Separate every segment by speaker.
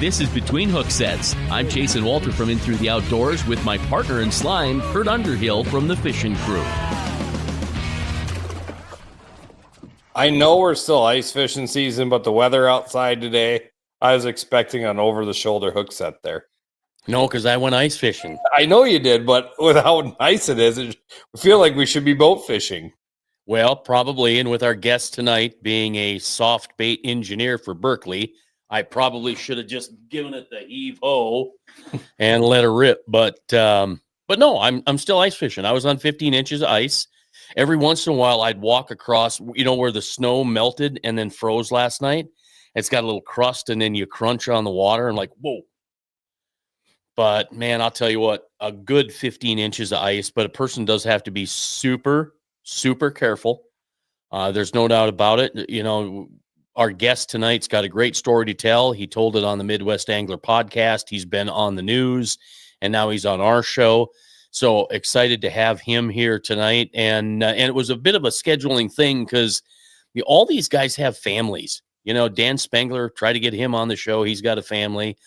Speaker 1: This is Between Hooksets. I'm Jason Walter from In Through the Outdoors with my partner in slime, Kurt Underhill from the fishing crew.
Speaker 2: I know we're still ice fishing season, but the weather outside today, I was expecting an over-the-shoulder hook set there.
Speaker 3: No, because I went ice fishing.
Speaker 2: I know you did, but with how nice it is, I feel like we should be boat fishing.
Speaker 3: Well, probably, and with our guest tonight being a soft bait engineer for Berkeley, I probably should have just given it the heave-ho and let her rip. But no, I'm still ice fishing. I was on 15 inches of ice. Every once in a while, I'd walk across, where the snow melted and then froze last night. It's got a little crust, and then you crunch on the water and like, whoa. But, man, I'll tell you what, a good 15 inches of ice, but a person does have to be super, super careful. There's no doubt about it. Our guest tonight's got a great story to tell. He told it on the Midwest Angler podcast. He's been on the news, and now he's on our show. So excited to have him here tonight. And it was a bit of a scheduling thing because all these guys have families. Dan Spengler, try to get him on the show. He's got a family.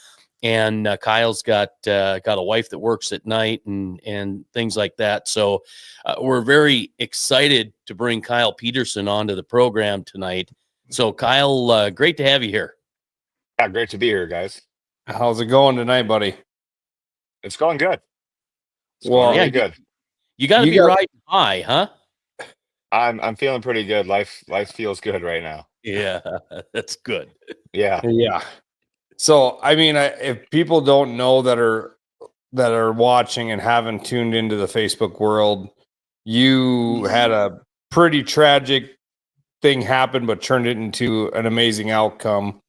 Speaker 3: And Kyle's got a wife that works at night and things like that. So we're very excited to bring Kyle Peterson onto the program tonight. So, Kyle, great to have you here.
Speaker 4: Yeah, great to be here, guys.
Speaker 2: How's it going tonight, buddy?
Speaker 4: It's going good.
Speaker 3: Really good. You got to be riding high, huh?
Speaker 4: I'm feeling pretty good. Life feels good right now.
Speaker 3: Yeah, that's good.
Speaker 4: Yeah.
Speaker 2: So, I mean, if people don't know that are watching and haven't tuned into the Facebook world, you had a pretty tragic thing happen, but turned it into an amazing outcome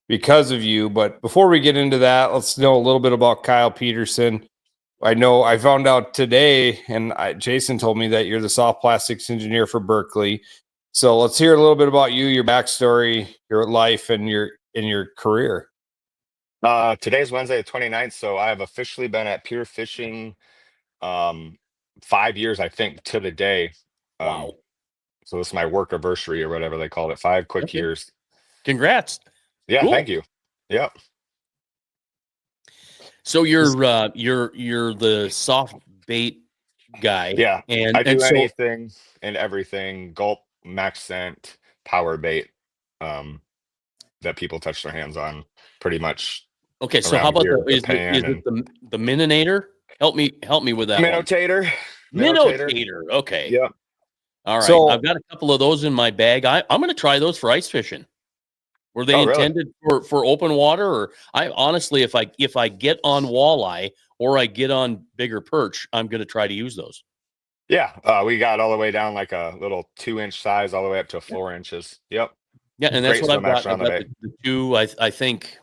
Speaker 2: because of you. But before we get into that, let's know a little bit about Kyle Peterson. I know I found out today, and Jason told me that you're the soft plastics engineer for Berkeley. So let's hear a little bit about you, your backstory, your life, and your career.
Speaker 4: Today's Wednesday, the 29th, so I have officially been at Pure Fishing 5 years, I think, to the day.
Speaker 3: Wow.
Speaker 4: So this is my work anniversary or whatever they call it. 5 quick years.
Speaker 3: Congrats.
Speaker 4: Yeah,
Speaker 3: cool.
Speaker 4: Thank you. Yep.
Speaker 3: So you're the soft bait guy.
Speaker 4: Yeah.
Speaker 3: And
Speaker 4: I do anything and everything, gulp, max scent, power bait, that people touch their hands on pretty much.
Speaker 3: Okay, so how about is it the Minnonator? Help me with that.
Speaker 4: Minnotator.
Speaker 3: Okay.
Speaker 4: Yep.
Speaker 3: All right.
Speaker 2: So,
Speaker 3: I've got a couple of those in my bag. I'm going to try those for ice fishing. Were they intended for open water, or I honestly, if I get on walleye or I get on bigger perch, I'm going to try to use those.
Speaker 4: Yeah, we got all the way down like a little 2-inch size, all the way up to 4 inches. Yep.
Speaker 3: Yeah, and that's what I've got. I've got the two. I think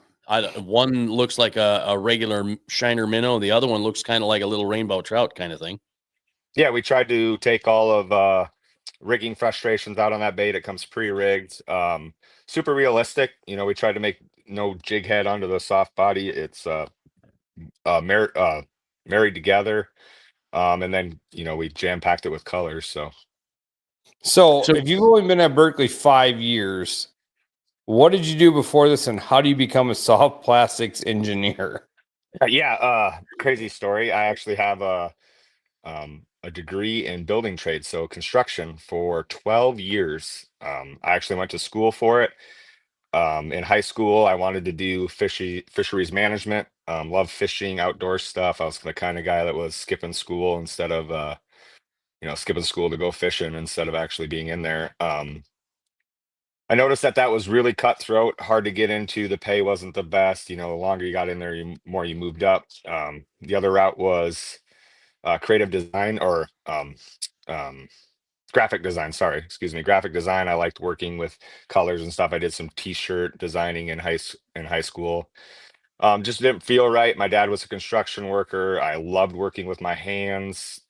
Speaker 3: one looks like a regular shiner minnow. The other one looks kind of like a little rainbow trout kind of thing.
Speaker 4: Yeah, we tried to take all of rigging frustrations out on that bait. It comes pre-rigged, super realistic. We tried to make no jig head onto the soft body. It's married together, and then we jam-packed it with colors.
Speaker 2: So if you've only been at Berkeley 5 years, what did you do before this, and how do you become a soft plastics engineer?
Speaker 4: Crazy story. I actually have a degree in building trades, so construction, for 12 years. I actually went to school for it. In high school, I wanted to do fisheries management. Love fishing, outdoor stuff. I was the kind of guy that was skipping school instead of skipping school to go fishing instead of actually being in there. I noticed that was really cutthroat, hard to get into. The pay wasn't the best. The longer you got in there, the more you moved up. The other route was creative design or graphic design. Graphic design. I liked working with colors and stuff. I did some t-shirt designing in high school. Just didn't feel right. My dad was a construction worker. I loved working with my hands.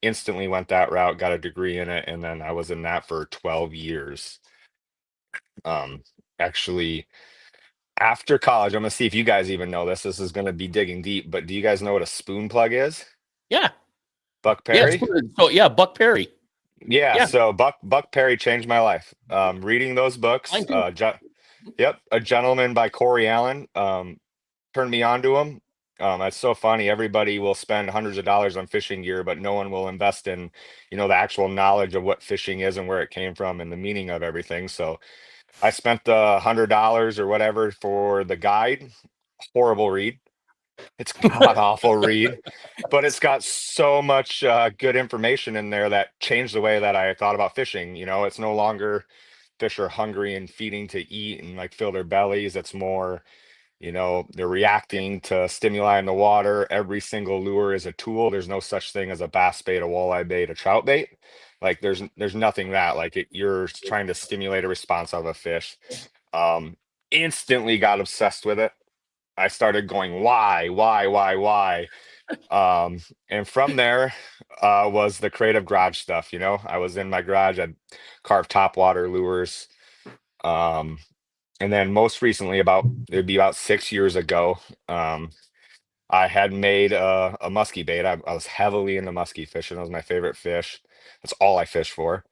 Speaker 4: Instantly went that route, got a degree in it, and then I was in that for 12 years. Actually, after college, I'm gonna see if you guys even know this. This is gonna be digging deep, but do you guys know what a spoon plug is?
Speaker 3: Yeah.
Speaker 4: Buck Perry?
Speaker 3: Yeah, Buck Perry.
Speaker 4: Yeah,
Speaker 3: Yeah.
Speaker 4: so Buck Perry changed my life. Reading those books,
Speaker 3: Mine too.
Speaker 4: yep, A Gentleman by Corey Allen, turned me on to him. It's so funny. Everybody will spend hundreds of dollars on fishing gear, but no one will invest in, the actual knowledge of what fishing is and where it came from and the meaning of everything. So I spent the $100 or whatever for the guide. Horrible read. It's god awful read, but it's got so much good information in there that changed the way that I thought about fishing. It's no longer fish are hungry and feeding to eat and like fill their bellies. It's more, they're reacting to stimuli in the water. Every single lure is a tool. There's no such thing as a bass bait, a walleye bait, a trout bait. Like there's nothing that like you're trying to stimulate a response of a fish. Um, Instantly got obsessed with it. I started going, why? And from there was the creative garage stuff. I was in my garage, I'd carved topwater lures. Um, and then most recently, it'd be about 6 years ago, um, I had made a muskie bait. I was heavily into muskie fishing. That was my favorite fish. That's all I fish for.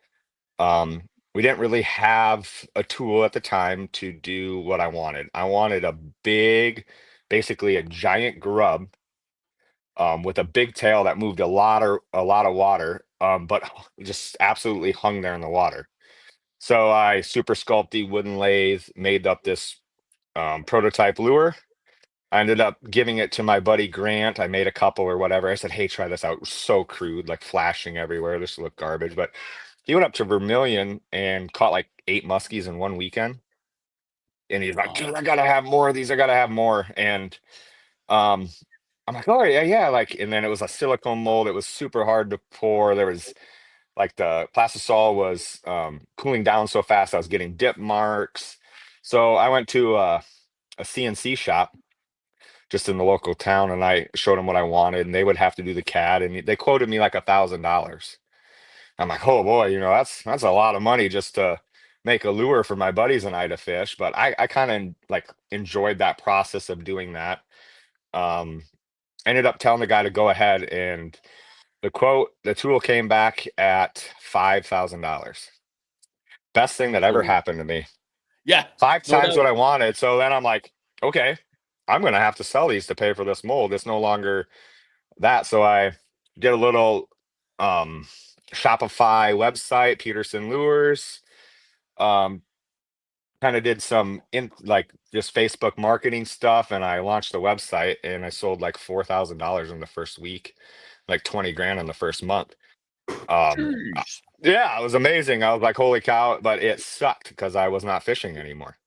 Speaker 4: We didn't really have a tool at the time to do what I wanted. I wanted a big, basically a giant grub, with a big tail that moved a lot of water, but just absolutely hung there in the water. So I super sculpted wooden lathe, made up this prototype lure. I ended up giving it to my buddy Grant. I made a couple or whatever. I said, "Hey, try this out." It was so crude, like flashing everywhere. This looked garbage, but he went up to Vermilion and caught like 8 muskies in one weekend. And he's like, "Dude, I gotta have more of these. I gotta have more." And um, I'm like, "Oh yeah, yeah." Like, and then it was a silicone mold. It was super hard to pour. There was like the plastisol was cooling down so fast. I was getting dip marks. So I went to a CNC shop just in the local town, and I showed them what I wanted, and they would have to do the CAD, and they quoted me like $1,000. I'm like, oh boy, that's a lot of money just to make a lure for my buddies and I to fish. But I kind of like enjoyed that process of doing that. Um, Ended up telling the guy to go ahead, and the tool came back at $5,000. Best thing that ever
Speaker 3: Oh,
Speaker 4: happened to me.
Speaker 3: yeah.
Speaker 4: Five
Speaker 3: No
Speaker 4: times
Speaker 3: doubt.
Speaker 4: what I wanted. So then I'm like, okay, I'm gonna have to sell these to pay for this mold. It's no longer that. So I did a little um Shopify website, Peterson Lures. Um, Kind of did some in like just Facebook marketing stuff, and I launched the website, and I sold like $4,000 in the first week, like 20 grand in the first month.
Speaker 3: Jeez.
Speaker 4: Yeah, it was amazing. I was like, holy cow, but it sucked because I was not fishing anymore.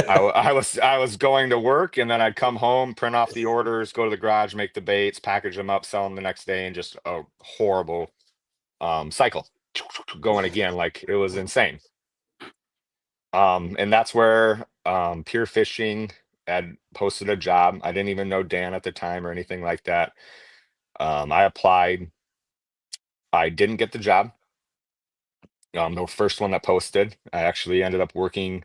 Speaker 4: I was going to work, and then I'd come home, print off the orders, go to the garage, make the baits, package them up, sell them the next day, and just a horrible cycle going again. Like it was insane. And that's where Pure Fishing had posted a job. I didn't even know Dan at the time or anything like that. I applied. I didn't get the job. The first one that posted, I actually ended up working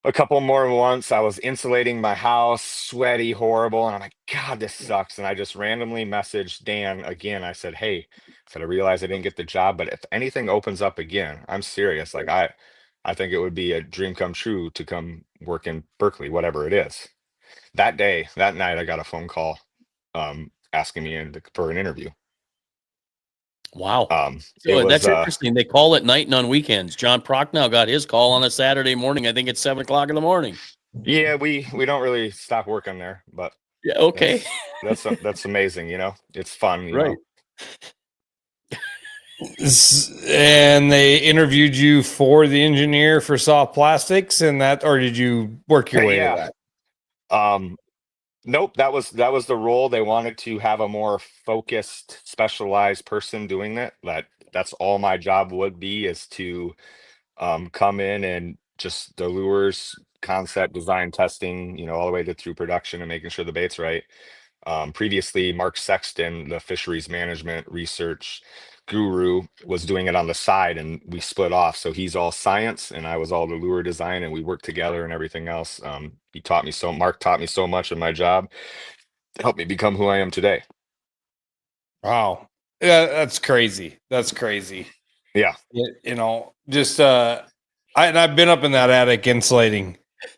Speaker 4: a couple more once. I was insulating my house, sweaty, horrible, and I'm like, God, this sucks. And I just randomly messaged Dan again. I said, "Hey," I said, "I realized I didn't get the job, but if anything opens up again, I'm serious. Like I think it would be a dream come true to come work in Berkeley, whatever it is." That night, I got a phone call asking me for an interview.
Speaker 3: Wow.
Speaker 4: It
Speaker 3: So
Speaker 4: was
Speaker 3: that's interesting. They call at night and on weekends. John Prochnow got his call on a Saturday morning. I think it's 7 o'clock in the morning.
Speaker 4: yeah, we don't really stop working there, but
Speaker 3: Yeah. Okay.
Speaker 4: that's that's amazing, It's fun,
Speaker 3: Right.
Speaker 2: And they interviewed you for the engineer for soft plastics, and that, or did you work your way to
Speaker 4: Yeah.
Speaker 2: that?
Speaker 4: Nope, that was the role. They wanted to have a more focused, specialized person doing that. That's all my job would be, is to come in and just the lures, concept, design, testing, all the way to through production and making sure the bait's right. Previously, Mark Sexton, the fisheries management research guru, was doing it on the side, and we split off. So he's all science, and I was all the lure design, and we worked together and everything else. Mark taught me so much in my job, helped me become who I am today.
Speaker 2: Wow. Yeah, that's crazy. That's crazy.
Speaker 4: Yeah.
Speaker 2: You know, just I've been up in that attic insulating.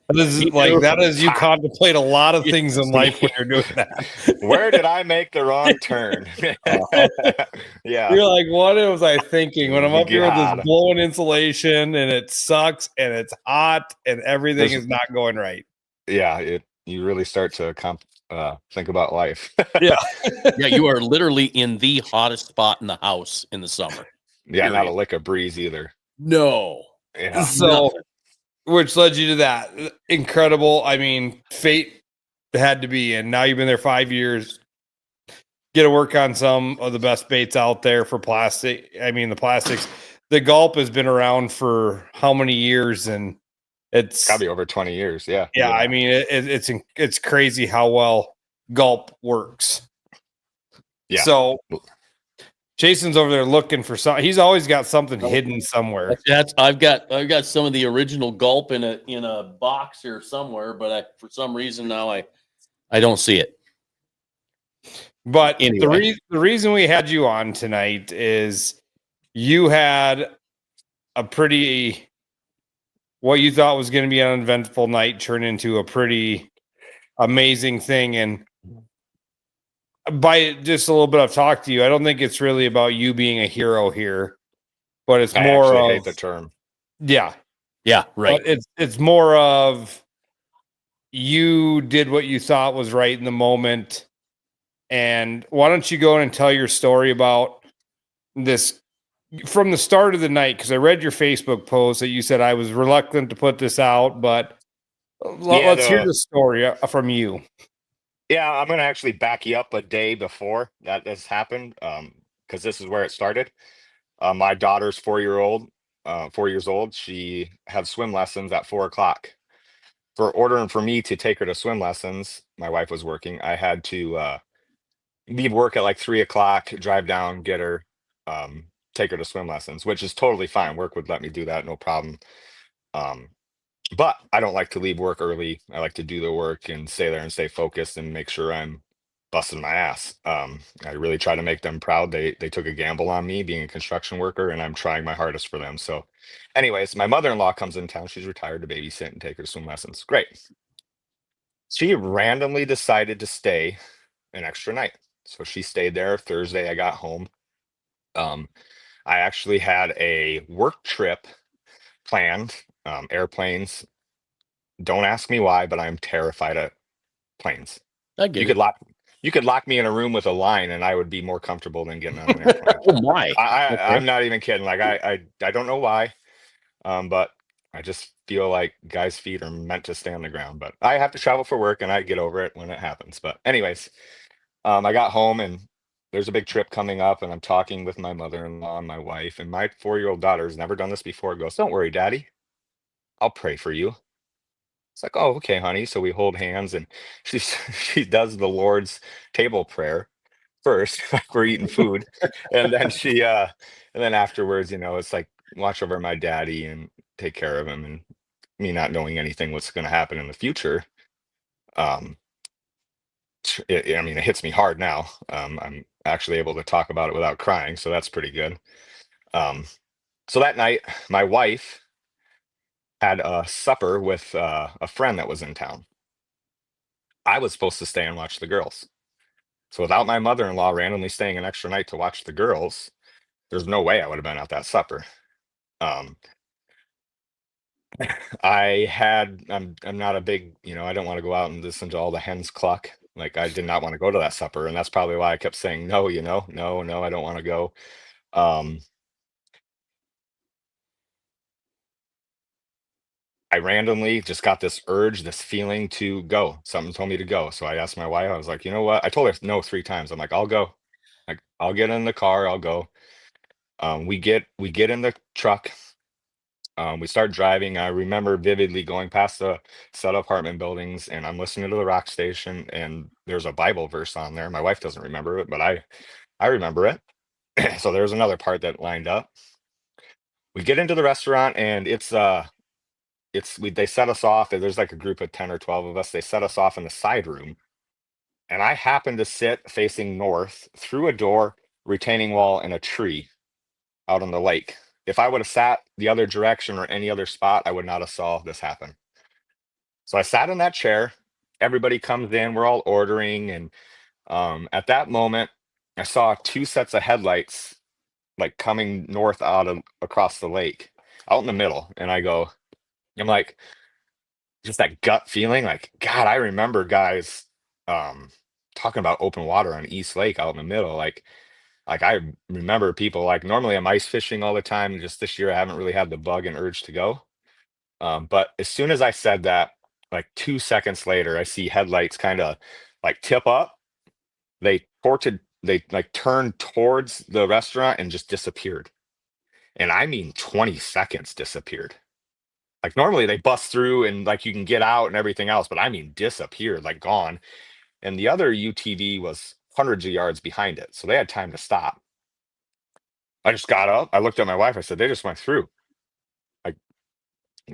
Speaker 2: That is you
Speaker 4: Hot.
Speaker 2: contemplate a lot of things in life when you're doing that.
Speaker 4: Where did I make the wrong turn?
Speaker 2: Uh-huh.
Speaker 4: Yeah.
Speaker 2: You're like, what was I thinking when I'm up here with this
Speaker 4: God.
Speaker 2: blowing insulation and it sucks and it's hot and everything is not going right?
Speaker 4: Yeah, you really start to think about life.
Speaker 2: Yeah.
Speaker 3: Yeah, you are literally in the hottest spot in the house in the summer.
Speaker 4: Yeah, not a
Speaker 3: Period.
Speaker 4: lick of breeze either.
Speaker 3: No.
Speaker 4: Yeah.
Speaker 2: So,
Speaker 3: Nothing.
Speaker 2: which led you to that. Incredible. I mean, fate had to be, and now you've been there 5 years. Get to work on some of the best baits out there for plastic. I mean, the plastics. The gulp has been around for how many years, and it's
Speaker 4: Gotta be over 20 years. Yeah.
Speaker 2: yeah. I mean, it's crazy how well gulp works.
Speaker 4: Yeah.
Speaker 2: So Jason's over there looking for something. He's always got something hidden somewhere.
Speaker 3: I've got some of the original gulp in a box here somewhere, but for some reason now I don't see it.
Speaker 2: But
Speaker 3: Anyway.
Speaker 2: the reason we had you on tonight is you had a pretty what you thought was going to be an uneventful night turn into a pretty amazing thing. And by just a little bit of talk to you, I don't think it's really about you being a hero here, but it's
Speaker 4: I
Speaker 2: more
Speaker 4: actually
Speaker 2: of
Speaker 4: hate the term.
Speaker 2: yeah,
Speaker 3: Right.
Speaker 2: But it's more of you did what you thought was right in the moment. And why don't you go in and tell your story about this from the start of the night? Because I read your Facebook post that you said I was reluctant to put this out, but let's hear the story from you.
Speaker 4: Yeah, I'm gonna actually back you up a day before that has happened, because this is where it started. My daughter's 4 years old. She had swim lessons at 4 o'clock. For ordering for me to take her to swim lessons, my wife was working. I had to leave work at like 3 o'clock, drive down, get her, take her to swim lessons, which is totally fine. Work would let me do that, no problem. Um, but I don't like to leave work early. I like to do the work and stay there and stay focused and make sure I'm busting my ass. I really try to make them proud. They took a gamble on me being a construction worker, and I'm trying my hardest for them. So, anyways, my mother-in-law comes in town. She's retired to babysit and take her to swim lessons. Great. She randomly decided to stay an extra night. So she stayed there. Thursday, I got home. Um, I actually had a work trip planned. Airplanes. Don't ask me why, but I'm terrified of planes.
Speaker 3: I get
Speaker 4: You
Speaker 3: it.
Speaker 4: could lock me in a room with a line, and I would be more comfortable than getting on an airplane.
Speaker 3: Oh my.
Speaker 4: I'm not even kidding. Like I don't know why, but I just feel like guys' feet are meant to stay on the ground. But I have to travel for work, and I get over it when it happens. But anyways, I got home, and there's a big trip coming up, and I'm talking with my mother-in-law and my wife, and my 4-year-old daughter has never done this before. Goes, "Don't worry, Daddy. I'll pray for you." It's like, "Oh, okay, honey." So we hold hands, and she she does the Lord's table prayer first, like we're eating food, and then and then afterwards, it's like watch over my daddy and take care of him, and me not knowing anything what's going to happen in the future. Um, I mean, it hits me hard now. I'm actually able to talk about it without crying, so that's pretty good. Um, so that night, my wife had a supper with a friend that was in town. I was supposed to stay and watch the girls. So without my mother-in-law randomly staying an extra night to watch the girls, there's no way I would have been at that supper. Um, I'm not a big, I don't want to go out and listen to all the hens cluck. Like I did not want to go to that supper, and that's probably why I kept saying no, no, no, I don't want to go. Um, I randomly just got this urge, this feeling to go. Something told me to go. So I asked my wife, I was like, you know what? I told her no 3 times. I'm like, I'll go. Like, I'll get in the car, I'll go. We get in the truck. We start driving. I remember vividly going past the set apartment buildings, and I'm listening to the rock station, and there's a Bible verse on there. My wife doesn't remember it, but I remember it. So there's another part that lined up. We get into the restaurant, and they set us off. There's like a group of 10 or 12 of us. They set us off in the side room, and I happened to sit facing north through a door retaining wall, and a tree out on the lake. If I would have sat the other direction or any other spot, I would not have saw this happen. So I sat in that chair. Everybody comes in, we're all ordering, and at that moment, I saw 2 sets of headlights like coming north out of across the lake, out in the middle. And I'm like, just that gut feeling, like, God, I remember guys um talking about open water on East Lake out in the middle. Like I remember people like normally I'm ice fishing all the time. Just this year I haven't really had the bug and urge to go. But as soon as I said that, like 2 seconds later, I see headlights kind of like tip up. They like turned towards the restaurant and just disappeared. And I mean 20 seconds disappeared. Like normally they bust through and like you can get out and everything else, but I mean disappeared, like gone. And the other UTV was hundreds of yards behind it. So they had time to stop. I just got up. I looked at my wife. I said, they just went through. I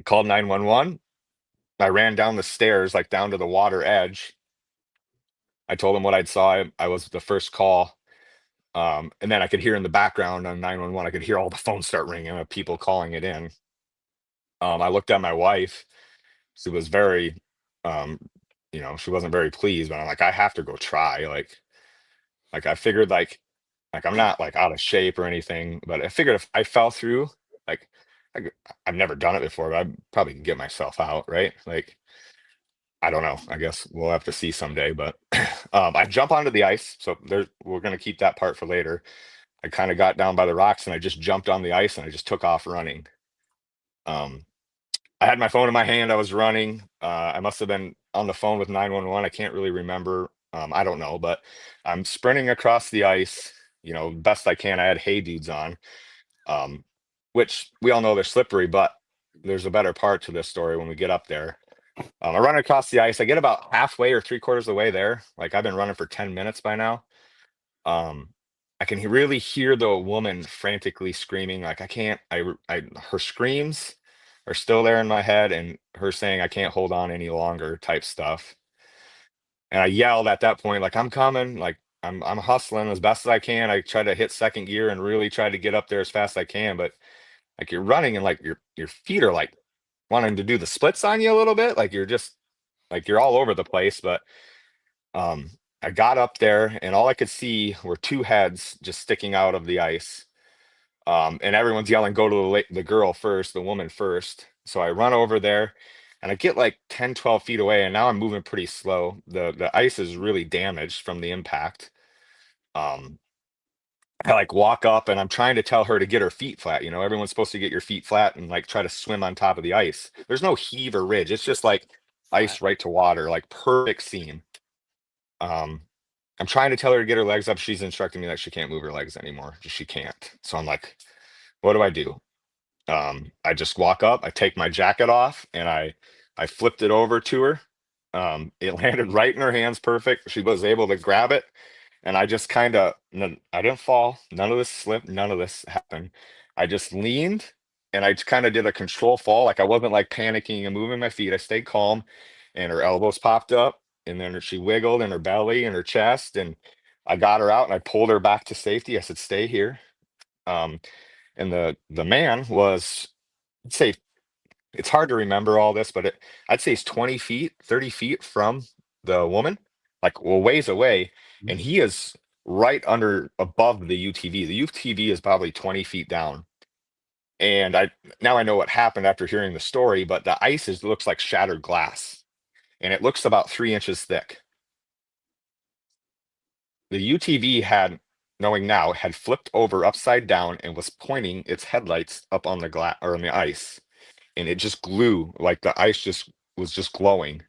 Speaker 4: called 911. I ran down the stairs, like down to the water edge. I told them what I'd saw. I was the first call. And then I could hear in the background on 911, I could hear all the phones start ringing of people calling it in. I looked at my wife. She was very, um, she wasn't very pleased, but I'm like, I have to go try. Like I figured like I'm not like out of shape or anything, but I figured if I fell through, like I've never done it before, but I probably can get myself out, right? Like I don't know. I guess we'll have to see someday. But I jump onto the ice, so we're gonna keep that part for later. I kind of got down by the rocks and I just jumped on the ice and I just took off running. Um, I had my phone in my hand. I was running. I must have been on the phone with 911. I can't really remember. I don't know, but I'm sprinting across the ice, best I can. I had hay dudes on, um, which we all know they're slippery, but there's a better part to this story when we get up there. I run across the ice. I get about halfway or three-quarters of the way there. Like I've been running for 10 minutes by now. Um, I can really hear the woman frantically screaming. Like I can't, her screams are still there in my head and her saying, I can't hold on any longer type stuff. And I yelled at that point, like, I'm coming, like I'm hustling as best as I can. I try to hit second gear and really try to get up there as fast as I can. But like you're running and like your feet are like wanting to do the splits on you a little bit. Like you're just like you're all over the place. But um I got up there and all I could see were two heads just sticking out of the ice. And everyone's yelling, go to the girl first, the woman first. So I run over there and I get like 10, 12 feet away, and now I'm moving pretty slow. The ice is really damaged from the impact. Um, I like walk up and I'm trying to tell her to get her feet flat. Everyone's supposed to get your feet flat and like try to swim on top of the ice. There's no heave or ridge. It's just like ice right to water, like perfect seam. Um, I'm trying to tell her to get her legs up. She's instructing me that she can't move her legs anymore. She can't. So I'm like, what do I do? I just walk up, I take my jacket off, and I flipped it over to her. It landed right in her hands, perfect. She was able to grab it, and I just kind of, I didn't fall. None of this slipped. None of this happened. I just leaned, and I kind of did a control fall. Like I wasn't like panicking and moving my feet. I stayed calm, and her elbows popped up, and then she wiggled in her belly and her chest, and I got her out, and I pulled her back to safety. I said, "Stay here." Um, and the man was, I'd say, it's hard to remember all this, but I'd say he's 20 feet, 30 feet from the woman, like well ways away, and he is right under above the UTV. The UTV is probably 20 feet down. And now I know what happened after hearing the story, but the ice looks like shattered glass, and it looks about 3 inches thick. The UTV knowing now, had flipped over upside down and was pointing its headlights up on the glass or on the ice, and it just glue like the ice just was just glowing,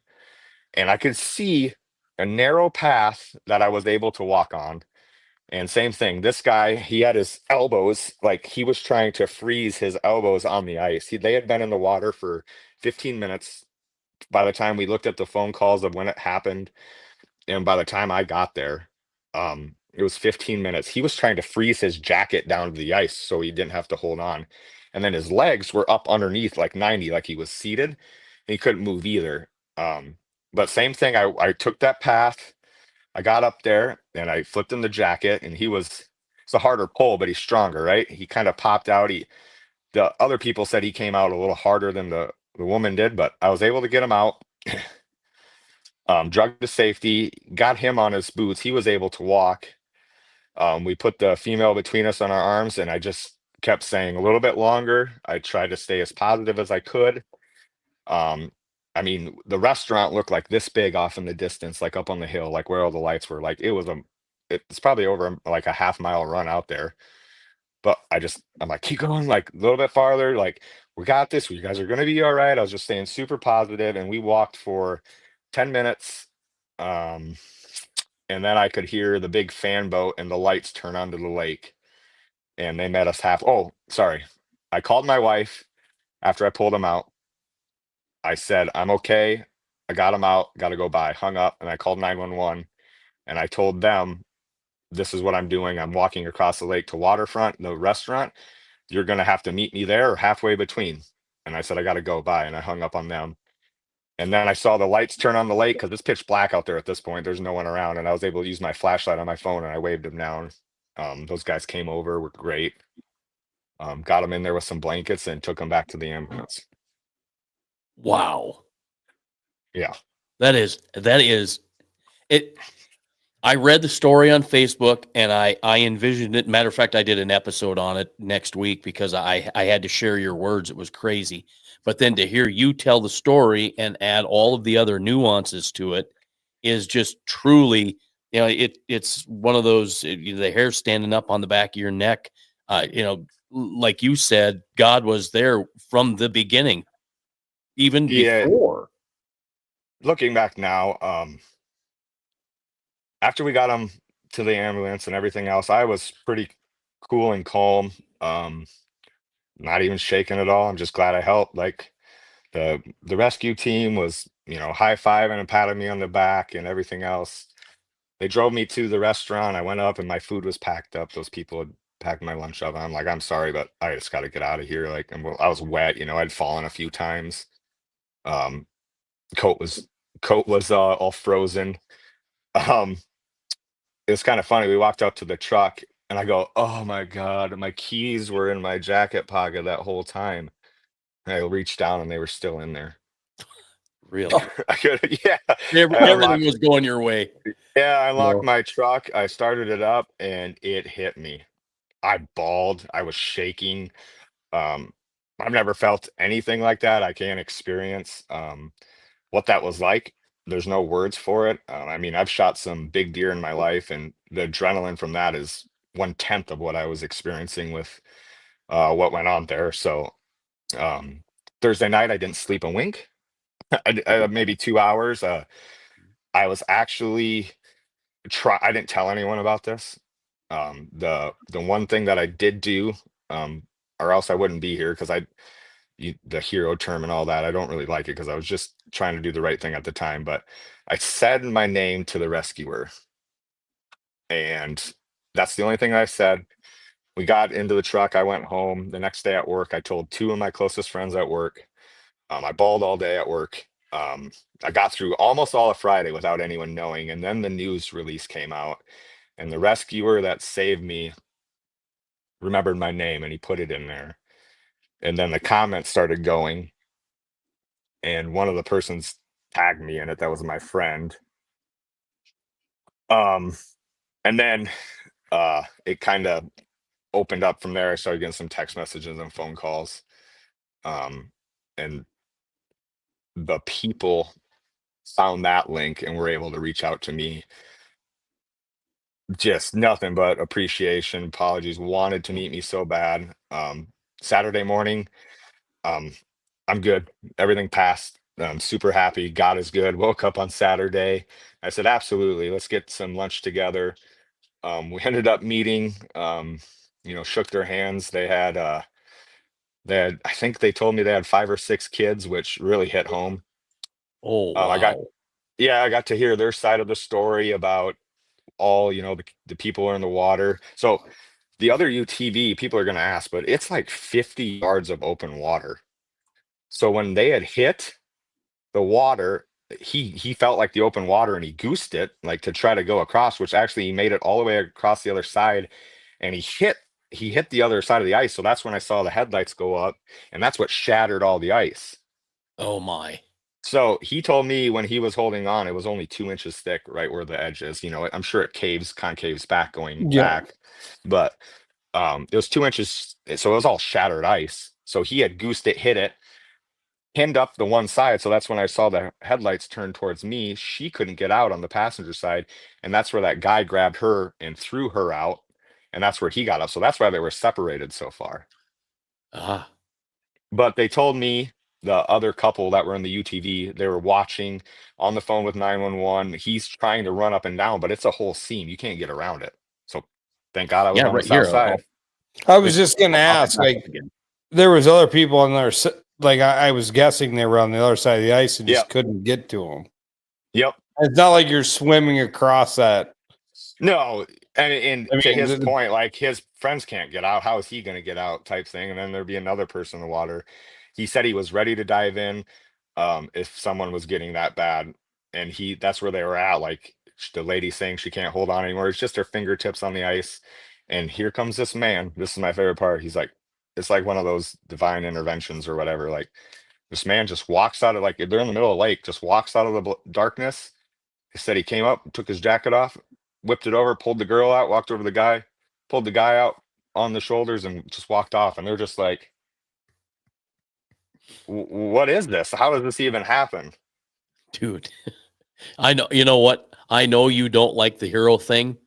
Speaker 4: and I could see a narrow path that I was able to walk on. And same thing, this guy, he had his elbows like he was trying to freeze his elbows on the ice. They had been in the water for 15 minutes by the time we looked at the phone calls of when it happened, and by the time I got there, it was 15 minutes. He was trying to freeze his jacket down to the ice so he didn't have to hold on. And then his legs were up underneath like 90, like he was seated, and he couldn't move either. But same thing, I took that path. I got up there and I flipped him the jacket, and he was it's a harder pull, but he's stronger, right? He kind of popped out. The other people said he came out a little harder than the woman did, but I was able to get him out. Drug to safety, got him on his boots. He was able to walk. We put the female between us on our arms, and I just kept saying a little bit longer. I tried to stay as positive as I could. Um, I mean, the restaurant looked like this big off in the distance, like up on the hill, like where all the lights were. Like it's probably over like a half-mile run out there. But I'm like, keep going, like a little bit farther. Like, we got this. You guys are gonna be all right. I was just staying super positive, and we walked for 10 minutes. Um, and then I could hear the big fan boat and the lights turn onto the lake. And they met us half. Oh, sorry. I called my wife after I pulled him out. I said, I'm okay. I got him out, got to go by. Hung up, and I called 911, and I told them, this is what I'm doing. I'm walking across the lake to Waterfront, the restaurant. You're going to have to meet me there or halfway between. And I said, I got to go by. And I hung up on them. And then I saw the lights turn on the lake because it's pitch black out there at this point. There's no one around. And I was able to use my flashlight on my phone, and I waved them down. Those guys came over, were great. Got them in there with some blankets and took them back to the ambulance.
Speaker 3: Wow.
Speaker 4: Yeah.
Speaker 3: That is it. I read the story on Facebook, and I envisioned it. Matter of fact, I did an episode on it next week because I had to share your words. It was crazy. But then to hear you tell the story and add all of the other nuances to it is just truly, it's one of those, the hair standing up on the back of your neck. Like you said, God was there from the beginning, even before.
Speaker 4: Looking back now, after we got him to the ambulance and everything else, I was pretty cool and calm. Not even shaking at all. I'm just glad I helped. Like the rescue team was, high-fiving and patting me on the back and everything else. They drove me to the restaurant. I went up and my food was packed up. Those people had packed my lunch up. I'm like, I'm sorry, but I just got to get out of here. Like, I was wet, I'd fallen a few times. Um, coat was all frozen. It was kind of funny. We walked up to the truck and I go, oh my God, my keys were in my jacket pocket that whole time. And I reached down and they were still in there.
Speaker 3: Really?
Speaker 4: Yeah.
Speaker 3: Everything was going your way.
Speaker 4: Yeah, I unlocked my truck. I started it up and it hit me. I bawled. I was shaking. I've never felt anything like that. I can't experience what that was like. There's no words for it. I mean, I've shot some big deer in my life, and the adrenaline from that is 1/10 of what I was experiencing with what went on there. So Thursday night, I didn't sleep a wink. Maybe 2 hours. I was actually I didn't tell anyone about this. The one thing that I did do, or else I wouldn't be here because the hero term and all that, I don't really like it because I was just trying to do the right thing at the time. But I said my name to the rescuer, and that's the only thing I said. We got into the truck. I went home. The next day at work, I told two of my closest friends at work. I bawled all day at work. I got through almost all of Friday without anyone knowing. And then the news release came out, and the rescuer that saved me remembered my name and he put it in there. And then the comments started going, and one of the persons tagged me in it. That was my friend. And then it kind of opened up from there. I started getting some text messages and phone calls. And the people found that link and were able to reach out to me. Just nothing but appreciation, apologies, wanted to meet me so bad. Saturday morning, I'm good. Everything passed. I'm super happy. God is good. Woke up on Saturday. I said, absolutely, let's get some lunch together. We ended up meeting, shook their hands. I think they told me they had 5 or 6 kids, which really hit home.
Speaker 3: Oh, wow.
Speaker 4: I got to hear their side of the story about all, the people are in the water. So the other UTV, people are going to ask, but it's like 50 yards of open water. So when they had hit the water, he felt like the open water and he goosed it like to try to go across, which actually he made it all the way across the other side and he hit the other side of the ice. So that's when I saw the headlights go up, and that's what shattered all the ice.
Speaker 3: Oh my.
Speaker 4: So he told me when he was holding on, it was only 2 inches thick, right where the edge is. I'm sure it concaves back going
Speaker 2: Yeah.
Speaker 4: back, but it was 2 inches, so it was all shattered ice. So he had goosed it, hit it, pinned up the one side. So that's when I saw the headlights turn towards me. She couldn't get out on the passenger side, and that's where that guy grabbed her and threw her out, and that's where he got up. So that's why they were separated so far.
Speaker 3: Ah.
Speaker 4: But they told me the other couple that were in the UTV, they were watching on the phone with 911. He's trying to run up and down, but it's a whole seam. You can't get around it. So thank God I was
Speaker 3: Yeah,
Speaker 4: on the
Speaker 3: right
Speaker 4: south
Speaker 3: here.
Speaker 4: side.
Speaker 2: I was just gonna
Speaker 3: I'll
Speaker 2: ask,
Speaker 3: back
Speaker 2: like,
Speaker 3: up again.
Speaker 2: there was other people on there, like I was guessing they were on the other side of the ice and just
Speaker 4: Yep.
Speaker 2: couldn't get to them.
Speaker 4: Yep.
Speaker 2: It's not like you're swimming across that.
Speaker 4: No, and
Speaker 2: I
Speaker 4: to
Speaker 2: mean,
Speaker 4: his point, like his friends can't get out. How is he going to get out? Type thing. And then there'd be another person in the water. He said he was ready to dive in, if someone was getting that bad, and that's where they were at. Like the lady saying she can't hold on anymore. It's just her fingertips on the ice, and here comes this man. This is my favorite part. He's like, it's like one of those divine interventions or whatever. Like this man just walks out of, like they're in the middle of the lake, just walks out of the darkness. He said he came up, took his jacket off, whipped it over, pulled the girl out, walked over to the guy, pulled the guy out on the shoulders, and just walked off. And they're just like, what is this? How does this even happen?
Speaker 3: Dude, I know, you know what? I know you don't like the hero thing,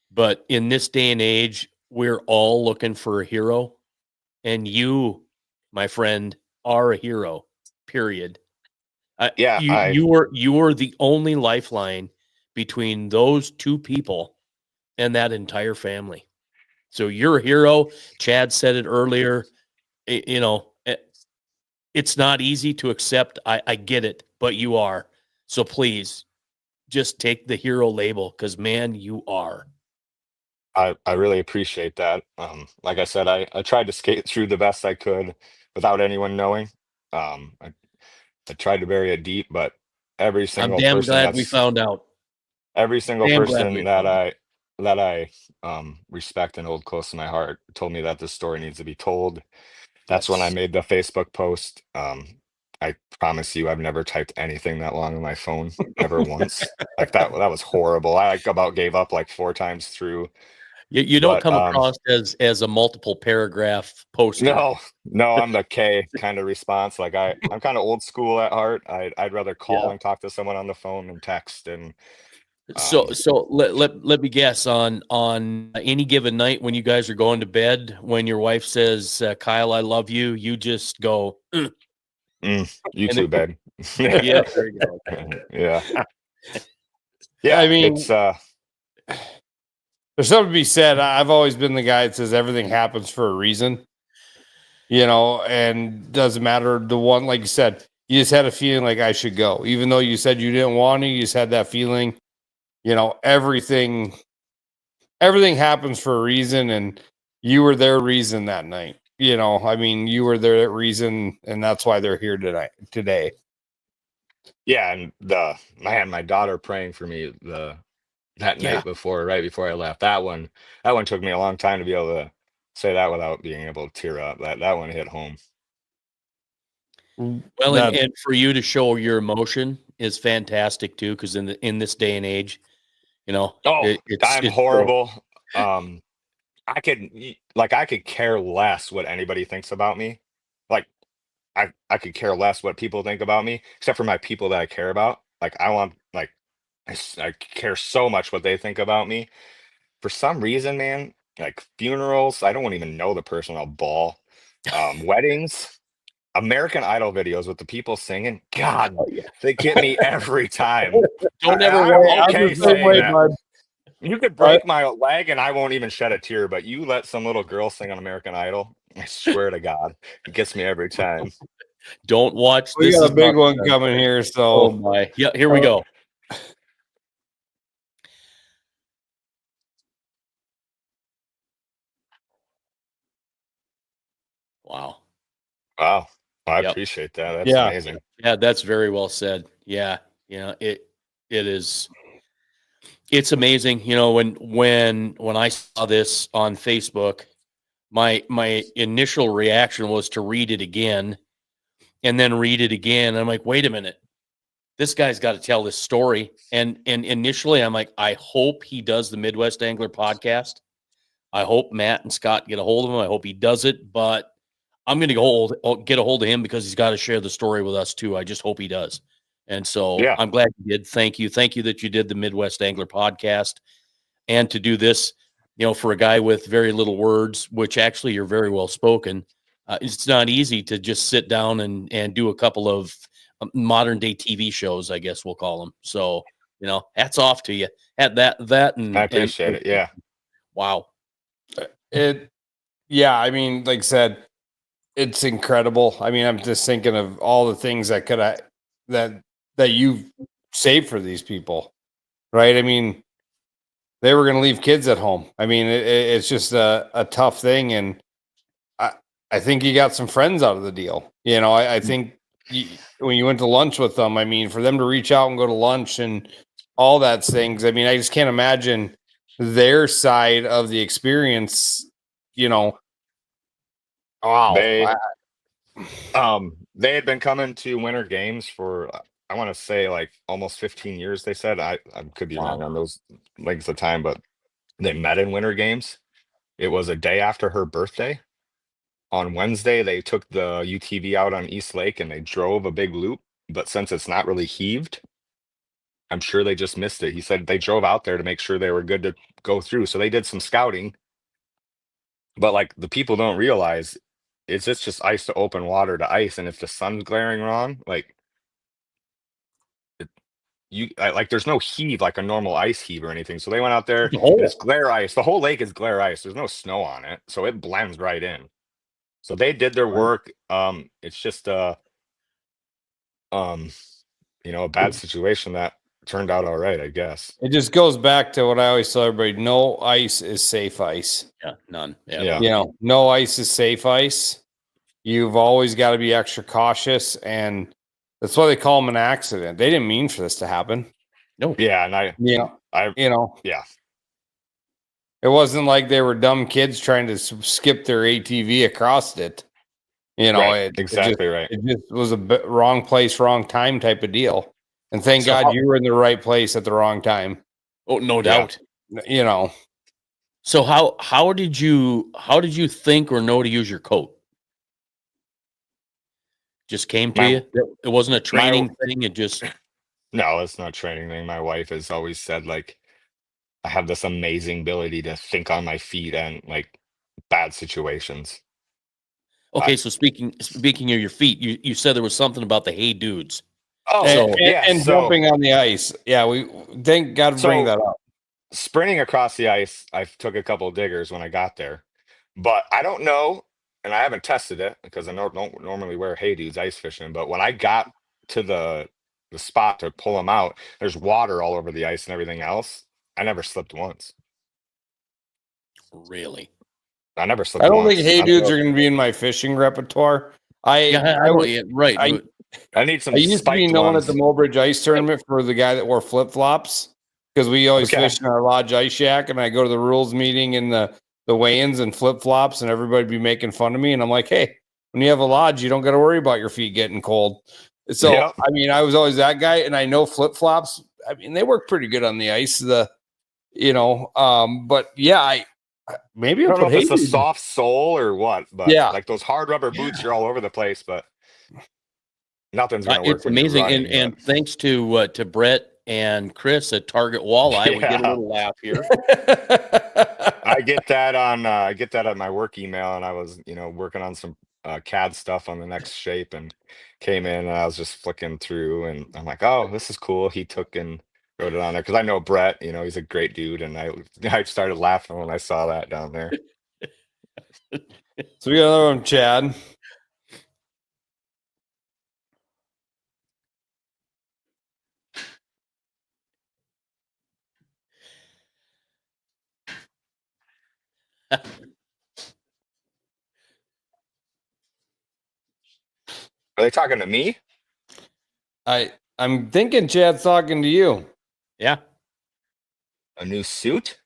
Speaker 3: but in this day and age, we're all looking for a hero. And you, my friend, are a hero, period.
Speaker 4: Yeah,
Speaker 3: You were the only lifeline between those two people and that entire family. So you're a hero. Chad said it earlier. It's not easy to accept. I get it, but you are. So please just take the hero label because, man, you are.
Speaker 4: I really appreciate that. Like I said, I tried to skate through the best I could without anyone knowing. I tried to bury it deep, but every
Speaker 3: I'm
Speaker 4: single
Speaker 3: damn
Speaker 4: person
Speaker 3: glad we
Speaker 4: that's
Speaker 3: found out.
Speaker 4: every single
Speaker 3: Damn glad we
Speaker 4: person that
Speaker 3: found out.
Speaker 4: I respect and hold close to my heart told me that this story needs to be told. That's when I
Speaker 3: Yes.
Speaker 4: made the Facebook post. I promise you, I've never typed anything that long on my phone ever once. Like that was horrible. I like about gave up like 4 times through.
Speaker 3: You don't
Speaker 4: But
Speaker 3: come across as a multiple paragraph poster.
Speaker 4: no, I'm the K kind of response. Like I'm kind of old school at heart. I'd rather call
Speaker 3: Yeah.
Speaker 4: and talk to someone on the phone and text. And
Speaker 3: So let me guess on any given night when you guys are going to bed, when your wife says, "Kyle, I love you," you just go,
Speaker 4: you
Speaker 3: and
Speaker 4: too, babe.
Speaker 3: yeah, there you go.
Speaker 4: Yeah.
Speaker 2: I
Speaker 4: Yeah,
Speaker 2: mean,
Speaker 4: it's
Speaker 2: there's something to be said. I've always been the guy that says everything happens for a reason, and doesn't matter the one, like you said, you just had a feeling like I should go, even though you said you didn't want to, you just had that feeling, everything happens for a reason, and you were their reason that night. I mean, you were their reason, and that's why they're here today.
Speaker 4: yeah, and I had my daughter praying for me that
Speaker 3: Yeah.
Speaker 4: night before, right before I left. That one took me a long time to be able to say that without being able to tear up. That one hit home.
Speaker 3: Well,
Speaker 2: That
Speaker 3: and for you to show your emotion is fantastic too, because in this day and age,
Speaker 4: Oh, I'm
Speaker 3: it's so,
Speaker 4: horrible. Um, I could care less what anybody thinks about me. Like I could care less what people think about me, except for my people that I care about. Like I want like I care so much what they think about me. For some reason, man, like funerals, I don't even know the person. I'll bawl. Weddings, American Idol videos with the people singing. God,
Speaker 3: oh, yeah.
Speaker 4: they get me every time.
Speaker 3: Don't ever
Speaker 4: I'm
Speaker 3: worry.
Speaker 2: I'm
Speaker 4: okay
Speaker 2: the same
Speaker 4: saying
Speaker 2: way,
Speaker 4: that.
Speaker 2: bud.
Speaker 4: You could
Speaker 2: I,
Speaker 4: break my leg and I won't even shed a tear, but you let some little girl sing on American Idol, I swear to God, it gets me every time.
Speaker 3: Don't watch.
Speaker 2: we
Speaker 3: This
Speaker 2: got
Speaker 3: is
Speaker 2: a big
Speaker 3: not.
Speaker 2: one coming here,
Speaker 3: Oh
Speaker 2: so
Speaker 3: my. Yeah. Here we go. Wow.
Speaker 4: Wow. I
Speaker 3: Yep.
Speaker 4: appreciate that. That's
Speaker 2: yeah.
Speaker 4: amazing.
Speaker 3: Yeah, that's very well said. Yeah. It is. It's amazing. You know, when I saw this on Facebook, my initial reaction was to read it again and then read it again. I'm like, wait a minute. This guy's got to tell this story. And initially I'm like, I hope he does the Midwest Angler podcast. I hope Matt and Scott get a hold of him. I hope he does it, but I'm going to get a hold of him because he's got to share the story with us too. I just hope he does. And so
Speaker 4: Yeah.
Speaker 3: I'm glad you did. Thank you. Thank you that you did the Midwest Angler podcast and to do this, you know, for a guy with very little words, which actually you're very well spoken. It's not easy to just sit down and do a couple of modern day TV shows, I guess we'll call them. So, you know, hats off to you at that. And
Speaker 4: I appreciate it. Yeah.
Speaker 3: Wow.
Speaker 2: Yeah. I mean, like I said, it's incredible. I mean, I'm just thinking of all the things that that you've saved for these people, right? I mean, they were going to leave kids at home. I mean, it's just a tough thing. And I think you got some friends out of the deal. You know, I think when you went to lunch with them, I mean, for them to reach out and go to lunch and all that things, I mean, I just can't imagine their side of the experience, you know. Wow.
Speaker 4: They had been coming to winter games for, I want to say, like almost 15 years, they said. I could be wrong on those lengths of time, but they met in winter games. It was a day after her birthday. On Wednesday, they took the UTV out on East Lake and they drove a big loop. But since it's not really heaved, I'm sure they just missed it. He said they drove out there to make sure they were good to go through. So they did some scouting. But like the people don't realize, it's just ice to open water to ice. And if the sun's glaring wrong, like like there's no heave like a normal ice heave or anything. So they went out there and it's glare ice. The whole lake is glare ice. There's no snow on it. So it blends right in. So they did their work. It's just you know, a bad situation that turned out all right, I guess.
Speaker 2: It just goes back to what I always tell everybody: no ice is safe ice.
Speaker 3: Yeah, none.
Speaker 4: Yeah.
Speaker 2: You know, no ice is safe ice. You've always got to be extra cautious, and that's why they call them an accident. They didn't mean for this to happen.
Speaker 3: No.
Speaker 4: Yeah, and
Speaker 2: yeah. It wasn't like they were dumb kids trying to skip their ATV across it. You know,
Speaker 4: right. Exactly right.
Speaker 2: It just was a wrong place, wrong time type of deal. And thank God you were in the right place at the wrong time.
Speaker 3: Oh, no doubt.
Speaker 2: You know.
Speaker 3: So how did you think or know to use your coat? Just came to you? It wasn't a training thing. It just
Speaker 4: no, it's not a training thing. My wife has always said, like, I have this amazing ability to think on my feet and like bad situations.
Speaker 3: okay. So speaking of your feet, you said there was something about the hey dudes.
Speaker 4: Oh,
Speaker 2: and jumping on the ice. Yeah, we thank God to bring that up.
Speaker 4: Sprinting across the ice, I took a couple of diggers when I got there, but I don't know, and I haven't tested it because I don't normally wear hey dudes ice fishing. But when I got to the spot to pull them out, there's water all over the ice and everything else. I never slipped once.
Speaker 3: Really?
Speaker 4: I never slipped.
Speaker 2: I don't think hey dudes are going to be in my fishing repertoire.
Speaker 3: Right.
Speaker 4: I need some.
Speaker 2: I used to be known at the Mobridge Ice Tournament for the guy that wore flip flops because we always fish in our lodge ice shack, and I go to the rules meeting in the weigh-ins and flip flops, and everybody be making fun of me. And I'm like, hey, when you have a lodge, you don't got to worry about your feet getting cold. So I mean, I was always that guy, and I know flip flops. I mean, they work pretty good on the ice. But yeah, maybe
Speaker 4: I don't know if it's a soft sole or what, but like those hard rubber boots, you're all over the place, but nothing's going to work.
Speaker 3: It's amazing. And thanks to Brett and Chris at Target Walleye, we get a little laugh here.
Speaker 4: I get that on my work email, and I was, working on some CAD stuff on the next shape and came in and I was just flicking through and I'm like, oh, this is cool. He took and wrote it on there because I know Brett, he's a great dude, and I started laughing when I saw that down there.
Speaker 2: So we got another one, Chad.
Speaker 4: Are they talking to me?
Speaker 2: I'm thinking Chad's talking to you.
Speaker 3: Yeah.
Speaker 4: A new suit?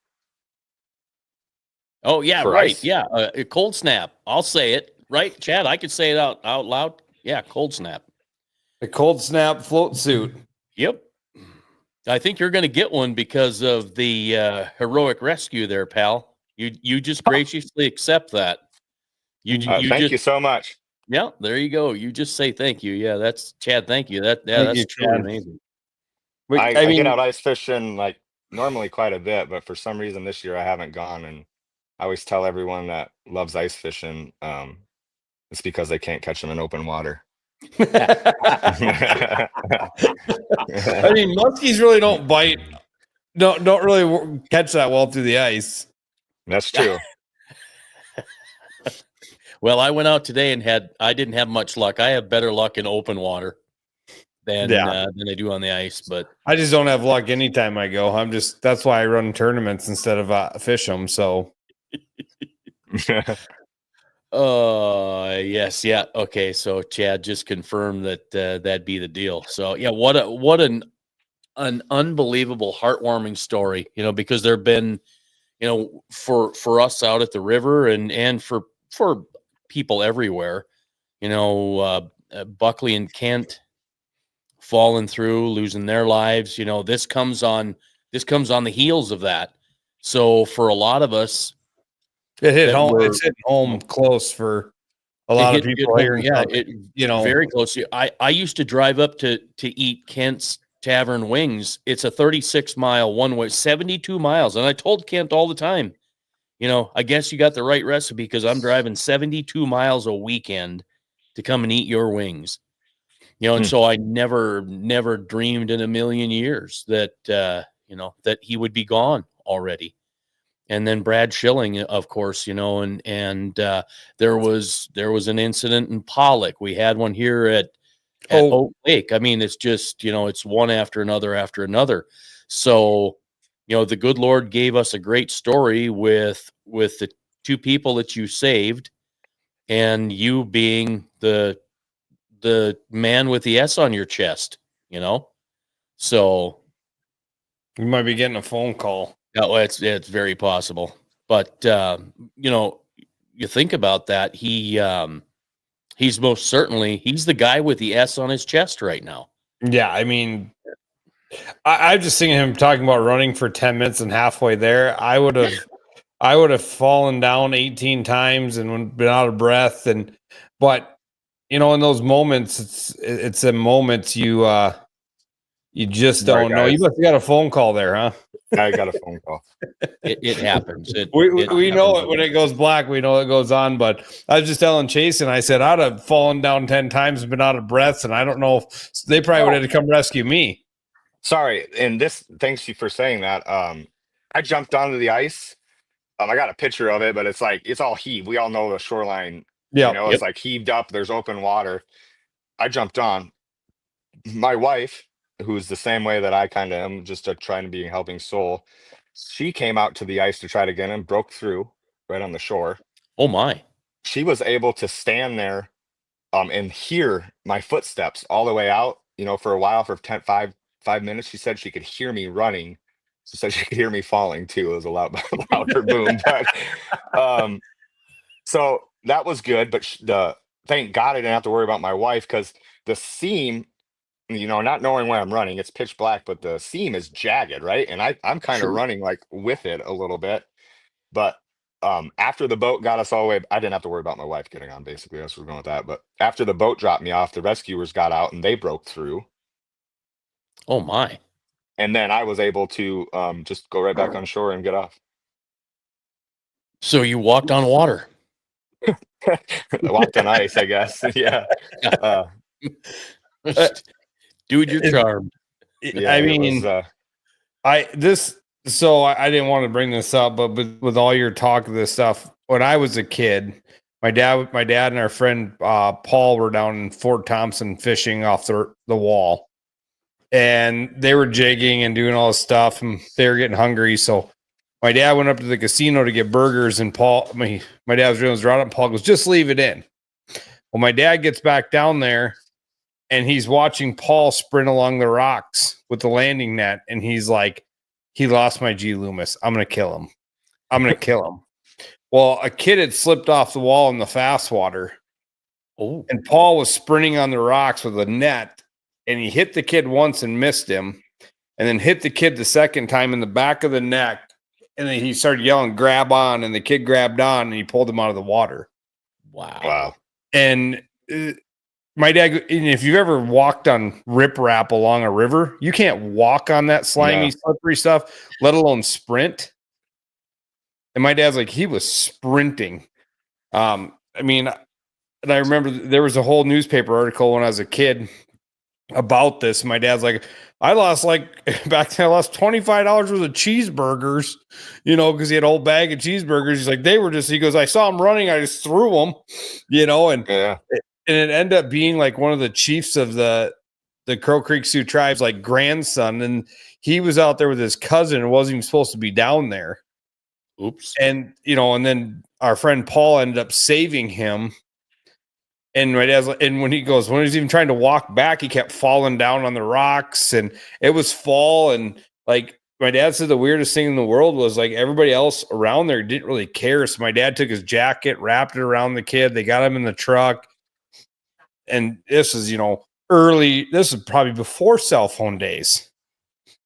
Speaker 3: Oh yeah,
Speaker 4: For
Speaker 3: right.
Speaker 4: ice?
Speaker 3: Yeah, a cold snap. I'll say it. Right, Chad? I could say it out loud. Yeah, cold snap.
Speaker 2: The cold snap float suit.
Speaker 3: Yep. I think you're going to get one because of the heroic rescue there, pal. You just graciously accept that.
Speaker 4: Thank you so much.
Speaker 3: Yeah, there you go. You just say thank you. Yeah, that's Chad. Thank you.
Speaker 2: Thank
Speaker 3: That's
Speaker 2: you,
Speaker 3: truly
Speaker 2: Chad.
Speaker 3: amazing.
Speaker 2: But,
Speaker 4: I
Speaker 2: I
Speaker 4: get
Speaker 2: mean,
Speaker 4: out ice fishing like normally quite a bit, but for some reason this year I haven't gone. And I always tell everyone that loves ice fishing, it's because they can't catch them in open water.
Speaker 2: I mean, muskies really don't bite. Don't really catch that well through the ice.
Speaker 4: That's true.
Speaker 3: Well, I went out today and I didn't have much luck. I have better luck in open water than I do on the ice, but
Speaker 2: I just don't have luck anytime I go. That's why I run tournaments instead of fish them. So,
Speaker 3: yes, yeah, okay. So Chad just confirmed that that'd be the deal. So yeah, what an unbelievable, heartwarming story. Because there've been, for us out at the river and for people everywhere, Buckley and Kent falling through, losing their lives. This comes on the heels of that. So for a lot of us,
Speaker 2: it hit home. It's hitting home close for a lot of people here.
Speaker 3: Yeah, very close. I used to drive up to eat Kent's Tavern wings. It's a 36-mile one way, 72 miles, and I told Kent all the time, I guess you got the right recipe because I'm driving 72 miles a weekend to come and eat your wings. And so I never dreamed in a million years that that he would be gone already. And then Brad Schilling, of course, and there was an incident in Pollock. We had one here at Oak Lake. I mean, it's just, it's one after another. So, the good Lord gave us a great story with the two people that you saved, and you being the man with the S on your chest, So
Speaker 2: you might be getting a phone call.
Speaker 3: No, it's very possible. But you think about that, he's most certainly he's the guy with the S on his chest right now.
Speaker 2: Yeah, I mean, I'm just thinking him talking about running for 10 minutes and halfway there. I would have fallen down 18 times and been out of breath. But in those moments, it's a moments you just don't know. You must have got a phone call there, huh?
Speaker 4: I got a phone call.
Speaker 3: It happens.
Speaker 2: We know it when it goes black. We know it goes on. But I was just telling Chase, and I said I'd have fallen down 10 times and been out of breath, and I don't know if they probably would have to come rescue me.
Speaker 4: Sorry, and thanks you for saying that. I jumped onto the ice. I got a picture of it, but it's all heave. We all know the shoreline.
Speaker 2: Yeah,
Speaker 4: it's like heaved up. There's open water. I jumped on. My wife, who's the same way that I kind of am, just trying to be a helping soul. She came out to the ice to try to get him, broke through right on the shore.
Speaker 3: Oh my!
Speaker 4: She was able to stand there, and hear my footsteps all the way out. For a while, for 5 minutes, she said she could hear me running. She said she could hear me falling too. It was a louder boom, but so that was good. But thank God I didn't have to worry about my wife because the seam. Not knowing where I'm running, it's pitch black, but the seam is jagged, right? And I'm kind of running like with it a little bit. But after the boat got us all the way, I didn't have to worry about my wife getting on, basically. That's where we're going with that. But after the boat dropped me off, the rescuers got out and they broke through.
Speaker 3: Oh my.
Speaker 4: And then I was able to just go right back on shore and get off.
Speaker 3: So you walked on water.
Speaker 4: I walked on ice, I guess. Yeah.
Speaker 3: Dude, you're charmed.
Speaker 2: Yeah, I mean, I didn't want to bring this up, but with all your talk of this stuff, when I was a kid, my dad and our friend Paul were down in Fort Thompson fishing off the wall, and they were jigging and doing all this stuff, and they were getting hungry. So my dad went up to the casino to get burgers, and my dad was doing his route, and Paul goes, "Just leave it in." Well, my dad gets back down there, and he's watching Paul sprint along the rocks with the landing net, and he's like, he lost my G Loomis. I'm going to kill him. I'm going to kill him. Well, a kid had slipped off the wall in the fast water.
Speaker 3: Oh,
Speaker 2: And Paul was sprinting on the rocks with a net, and he hit the kid once and missed him, and then hit the kid the second time in the back of the neck. And then he started yelling, grab on, and the kid grabbed on, and he pulled him out of the water.
Speaker 3: wow.
Speaker 2: And my dad, and if you've ever walked on riprap along a river, you can't walk on that slimy, slippery stuff, let alone sprint. And my dad's like, he was sprinting. I mean, and I remember there was a whole newspaper article when I was a kid about this. My dad's like, I lost back then, I lost $25 worth of cheeseburgers, because he had a whole bag of cheeseburgers. He's like, he goes, I saw him running. I just threw them, and it ended up being like one of the chiefs of the Crow Creek Sioux tribes, like grandson. And he was out there with his cousin and wasn't even supposed to be down there.
Speaker 3: Oops.
Speaker 2: And, and then our friend Paul ended up saving him. And my dad's like, and when he was even trying to walk back, he kept falling down on the rocks, and it was fall. And like my dad said, the weirdest thing in the world was like everybody else around there didn't really care. So my dad took his jacket, wrapped it around the kid. They got him in the truck. And this is, this is probably before cell phone days,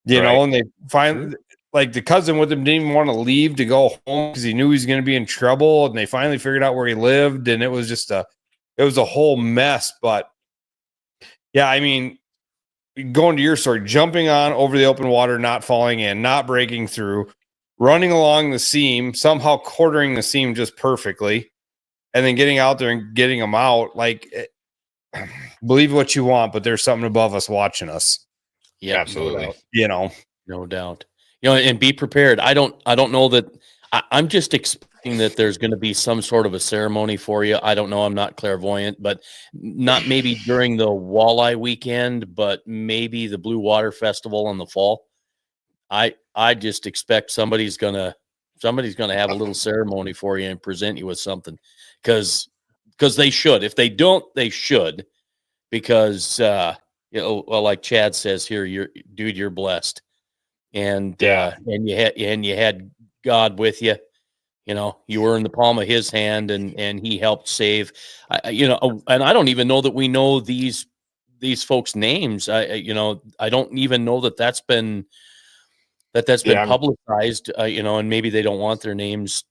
Speaker 2: and they finally, like the cousin with him didn't even want to leave to go home because he knew he was going to be in trouble. And they finally figured out where he lived. And it was just a whole mess. But yeah, I mean, going to your story, jumping on over the open water, not falling in, not breaking through, running along the seam, somehow quartering the seam just perfectly, and then getting out there and getting them out. Believe what you want, but there's something above us watching us.
Speaker 3: Yeah,
Speaker 4: absolutely.
Speaker 3: No doubt. And be prepared. I don't know that I'm just expecting that there's going to be some sort of a ceremony for you. I don't know. I'm not clairvoyant, but not maybe during the walleye weekend, but maybe the Blue Water Festival in the fall. I just expect somebody's going to have a little ceremony for you and present you with something because they should. If they don't, they should, because well, like Chad says here, you're blessed. And you had God with you. You were in the palm of his hand, and he helped save. And I don't even know that we know these folks' names. I don't even know that's been publicized. And maybe they don't want their names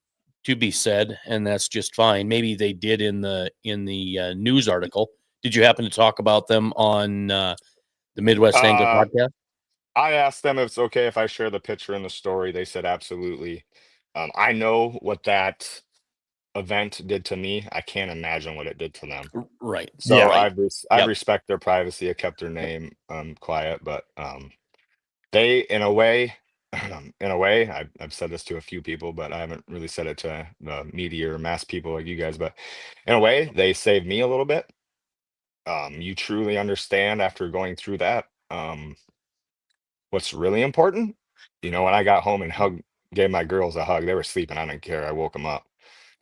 Speaker 3: to be said, and that's just fine. Maybe they did in the news article. Did you happen to talk about them on the Midwest Angler podcast?
Speaker 4: I asked them if it's okay if I share the picture in the story. They said absolutely. I know what that event did to me. I can't imagine what it did to them.
Speaker 3: Right.
Speaker 4: So
Speaker 3: yeah,
Speaker 4: I respect their privacy. I kept their name quiet, but they, in a way, I've said this to a few people, but I haven't really said it to the media or mass people like you guys. But in a way, they saved me a little bit. You truly understand after going through that. What's really important, when I got home and gave my girls a hug, they were sleeping. I didn't care. I woke them up.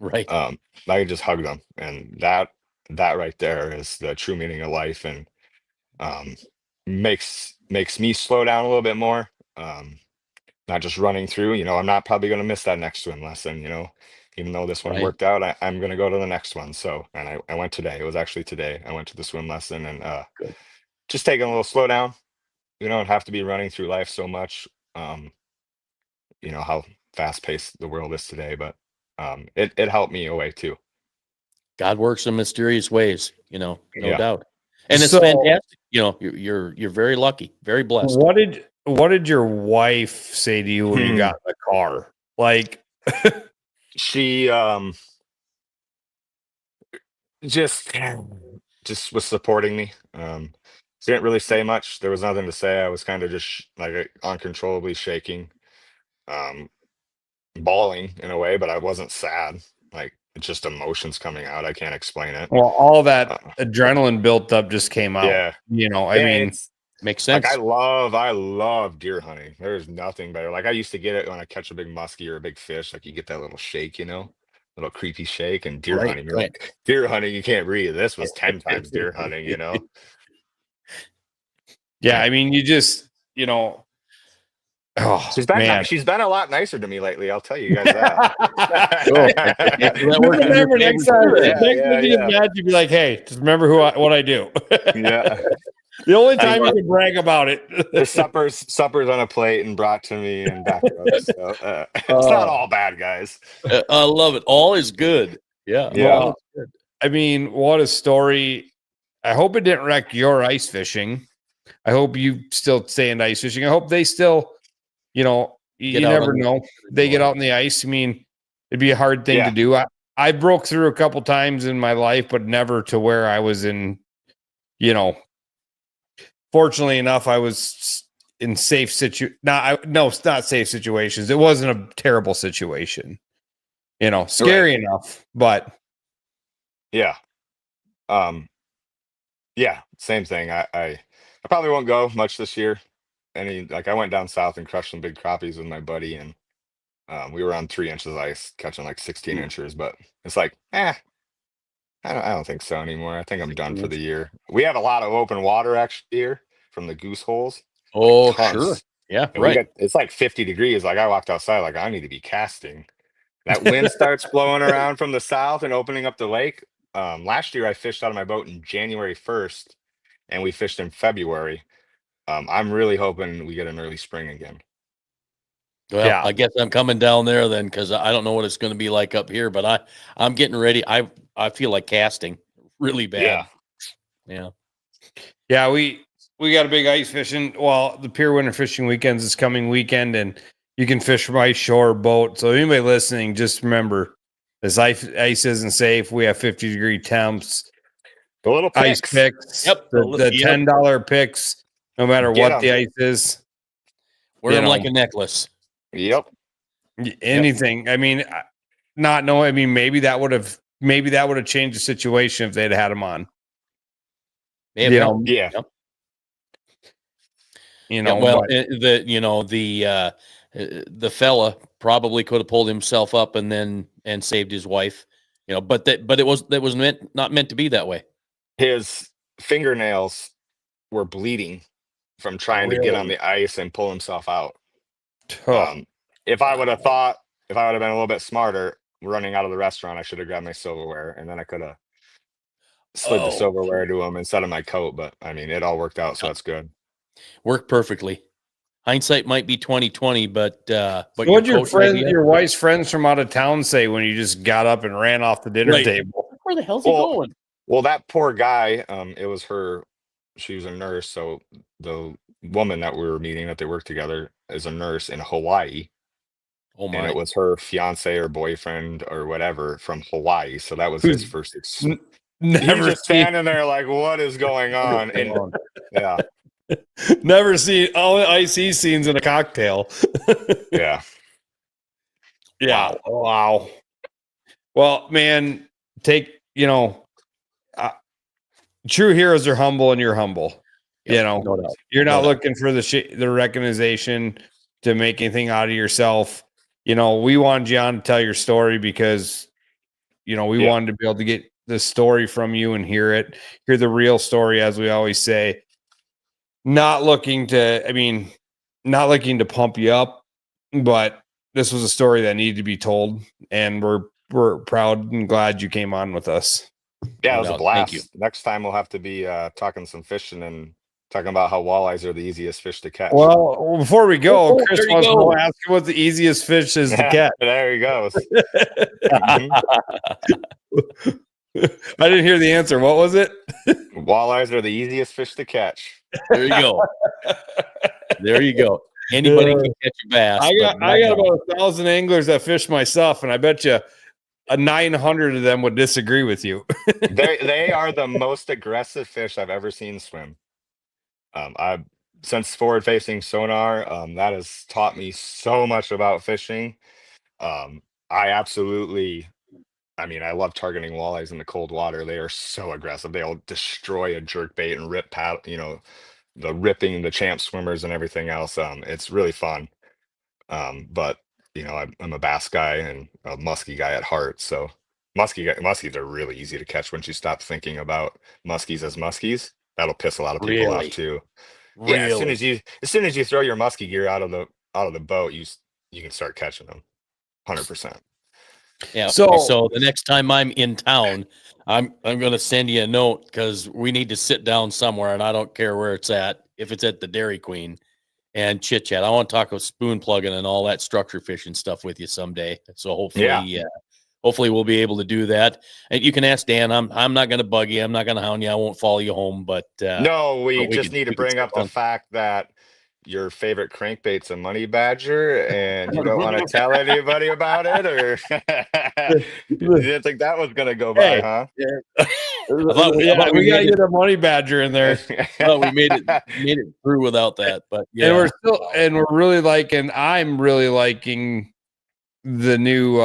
Speaker 3: right.
Speaker 4: I just hugged them, and that right there is the true meaning of life, and makes me slow down a little bit more. Not just running through. I'm not probably going to miss that next swim lesson. Even though this one
Speaker 3: Right.
Speaker 4: worked out, I'm going to go to the next one. So, and I went today. It was actually today. I went to the swim lesson, and
Speaker 3: Good.
Speaker 4: just taking a little slow down. You don't have to be running through life so much. How fast paced the world is today, but it helped me away too.
Speaker 3: God works in mysterious ways, no
Speaker 4: Yeah.
Speaker 3: doubt. And it's
Speaker 2: So-
Speaker 3: fantastic. You're very lucky, very blessed.
Speaker 2: What did your wife say to you when you got in the car?
Speaker 4: She just was supporting me. She didn't really say much. There was nothing to say. I was kind of just uncontrollably shaking, bawling in a way, but I wasn't sad. It's just emotions coming out. I can't explain it.
Speaker 2: Well, all that adrenaline built up just came out.
Speaker 4: Yeah.
Speaker 2: I mean,
Speaker 3: Makes sense.
Speaker 4: I love deer hunting. There's nothing better. I used to get it when I catch a big muskie or a big fish. You get that little shake, little creepy shake. And deer
Speaker 3: Right,
Speaker 4: hunting, you're
Speaker 3: right.
Speaker 4: deer hunting, you can't breathe. This was 10 times deer hunting.
Speaker 2: yeah,
Speaker 4: Yeah.
Speaker 2: I mean, you just, Oh,
Speaker 4: She's been
Speaker 2: man.
Speaker 4: she's been a lot nicer to me lately. I'll tell you guys that.
Speaker 3: That works in your
Speaker 2: Remember next
Speaker 3: favor
Speaker 2: time,
Speaker 3: too,
Speaker 4: Yeah,
Speaker 3: then.
Speaker 2: next
Speaker 4: yeah,
Speaker 2: time you
Speaker 4: yeah.
Speaker 2: get mad, you'd be like, "Hey, just remember what I do."
Speaker 4: Yeah.
Speaker 2: The only time you can brag about it.
Speaker 4: There's suppers on a plate and brought to me and back rubs. So it's not all bad, guys.
Speaker 3: I love it. All is good. Yeah.
Speaker 4: Yeah.
Speaker 3: All is good.
Speaker 2: I mean, what a story. I hope it didn't wreck your ice fishing. I hope you still stay in ice fishing. I hope they still, you
Speaker 3: Get out
Speaker 2: never
Speaker 3: on the-
Speaker 2: know. They get out in the ice. I mean, it'd be a hard thing
Speaker 4: Yeah.
Speaker 2: to do. I broke through a couple times in my life, but never to where I was in, fortunately enough, I was in safe no, it's not safe situations. It wasn't a terrible situation, scary enough, but
Speaker 4: Yeah. Yeah, same thing. I probably won't go much this year. I went down south and crushed some big crappies with my buddy, and we were on 3 inches of ice, catching like 16 inches. But it's like, I don't think so anymore. I think I'm done for the year. We have a lot of open water actually here from the goose holes.
Speaker 3: Oh,
Speaker 4: Tons.
Speaker 3: sure. Yeah,
Speaker 4: And we
Speaker 3: right.
Speaker 4: it's like 50 degrees. Like I walked outside, like I need to be casting. That wind starts blowing around from the south and opening up the lake. Last year I fished out of my boat in January 1st, and we fished in February. I'm really hoping we get an early spring again.
Speaker 3: Well,
Speaker 2: Yeah.
Speaker 3: I guess I'm coming down there then because I don't know what it's going to be like up here, but I'm getting ready. I feel like casting really bad.
Speaker 4: Yeah.
Speaker 3: Yeah.
Speaker 2: we got a big ice fishing. Well, the Pier Winter Fishing Weekends is coming weekend, and you can fish from ice, shore, boat. So anybody listening, just remember, this ice isn't safe. We have 50-degree temps.
Speaker 4: The little
Speaker 2: Ice
Speaker 4: picks.
Speaker 2: picks.
Speaker 3: Yep.
Speaker 2: The
Speaker 3: Yep.
Speaker 2: $10 picks, no matter
Speaker 4: Get
Speaker 2: what
Speaker 4: 'em.
Speaker 2: the ice is.
Speaker 3: Wear them like a necklace.
Speaker 4: Yep.
Speaker 2: Anything. I mean, not knowing. I mean, maybe that would have changed the situation if they'd had them on.
Speaker 3: Maybe.
Speaker 2: You know,
Speaker 4: Yeah.
Speaker 3: Yep.
Speaker 2: Well,
Speaker 3: the fella probably could have pulled himself up and saved his wife, but it was not meant to be that way.
Speaker 4: His fingernails were bleeding from trying to get on the ice and pull himself out. If I would have been a little bit smarter running out of the restaurant, I should have grabbed my silverware, and then I could have slid the silverware to him instead of my coat. But I mean, it all worked out, so that's good.
Speaker 3: Worked perfectly. Hindsight might be 20/20, but
Speaker 2: what did your wife's friends from out of town say when you just got up and ran off the dinner table?
Speaker 3: Where the hell's he going?
Speaker 4: Well, that poor guy, it was her. She was a nurse, so the woman that we were meeting that they worked together is a nurse in Hawaii.
Speaker 3: Oh my!
Speaker 4: And it was her fiance or boyfriend or whatever from Hawaii. So that was his first experience. Never just standing there like, what is going on? And yeah.
Speaker 2: Never seen all the ice he's seen in a cocktail.
Speaker 4: Yeah.
Speaker 2: Yeah. Wow. Well, man, true heroes are humble, and you're humble.
Speaker 3: No doubt.
Speaker 2: You're not looking for the recognition to make anything out of yourself. We wanted you on to tell your story because, we wanted to be able to get the story from you and hear the real story, as we always say. Not looking to pump you up, but this was a story that needed to be told, and we're proud and glad you came on with us.
Speaker 4: Yeah, it was a blast. Thank you. Next time we'll have to be talking some fishing and talking about how walleyes are the easiest fish to catch.
Speaker 2: Well, before we go, Chris wants to ask you what the easiest fish is to catch.
Speaker 4: There he goes.
Speaker 2: I didn't hear the answer. What was it?
Speaker 4: Walleyes are the easiest fish to catch.
Speaker 3: There you go. There you go. Anybody can catch a bass.
Speaker 2: I got about 1,000 anglers that fish my stuff, and I bet you 900 of them would disagree with you.
Speaker 4: They are the most aggressive fish I've ever seen swim. Since forward-facing sonar, that has taught me so much about fishing. I love targeting walleyes in the cold water. They are so aggressive. They'll destroy a jerkbait and rip paddle, the ripping the champ swimmers and everything else. It's really fun. But I'm a bass guy and a muskie guy at heart. So muskies are really easy to catch once you stop thinking about muskies as muskies. That'll piss a lot of people off too. Really? Yeah, as soon as you throw your muskie gear out of out of the boat, you can start catching them 100%.
Speaker 3: Yeah.
Speaker 2: So-
Speaker 3: So the next time I'm in town, I'm going to send you a note because we need to sit down somewhere, and I don't care where it's at. If it's at the Dairy Queen, and chit chat. I want to talk about spoon plugging and all that structure fishing stuff with you someday. So hopefully, hopefully we'll be able to do that. And you can ask Dan. I'm not going to bug you. I'm not going to hound you. I won't follow you home. But
Speaker 4: No, we just need to
Speaker 3: we could
Speaker 4: bring
Speaker 3: sit
Speaker 4: up the
Speaker 3: on.
Speaker 4: fact that your favorite crankbait's a money badger, and you don't want to tell anybody about it, or you didn't think that was gonna go by,
Speaker 2: Hey.
Speaker 4: huh?
Speaker 3: I thought we
Speaker 2: we
Speaker 3: made
Speaker 2: gotta
Speaker 3: it-
Speaker 2: get a money badger in there.
Speaker 3: Well, we made it through without that. But yeah,
Speaker 2: And we're really liking. I'm really liking the new.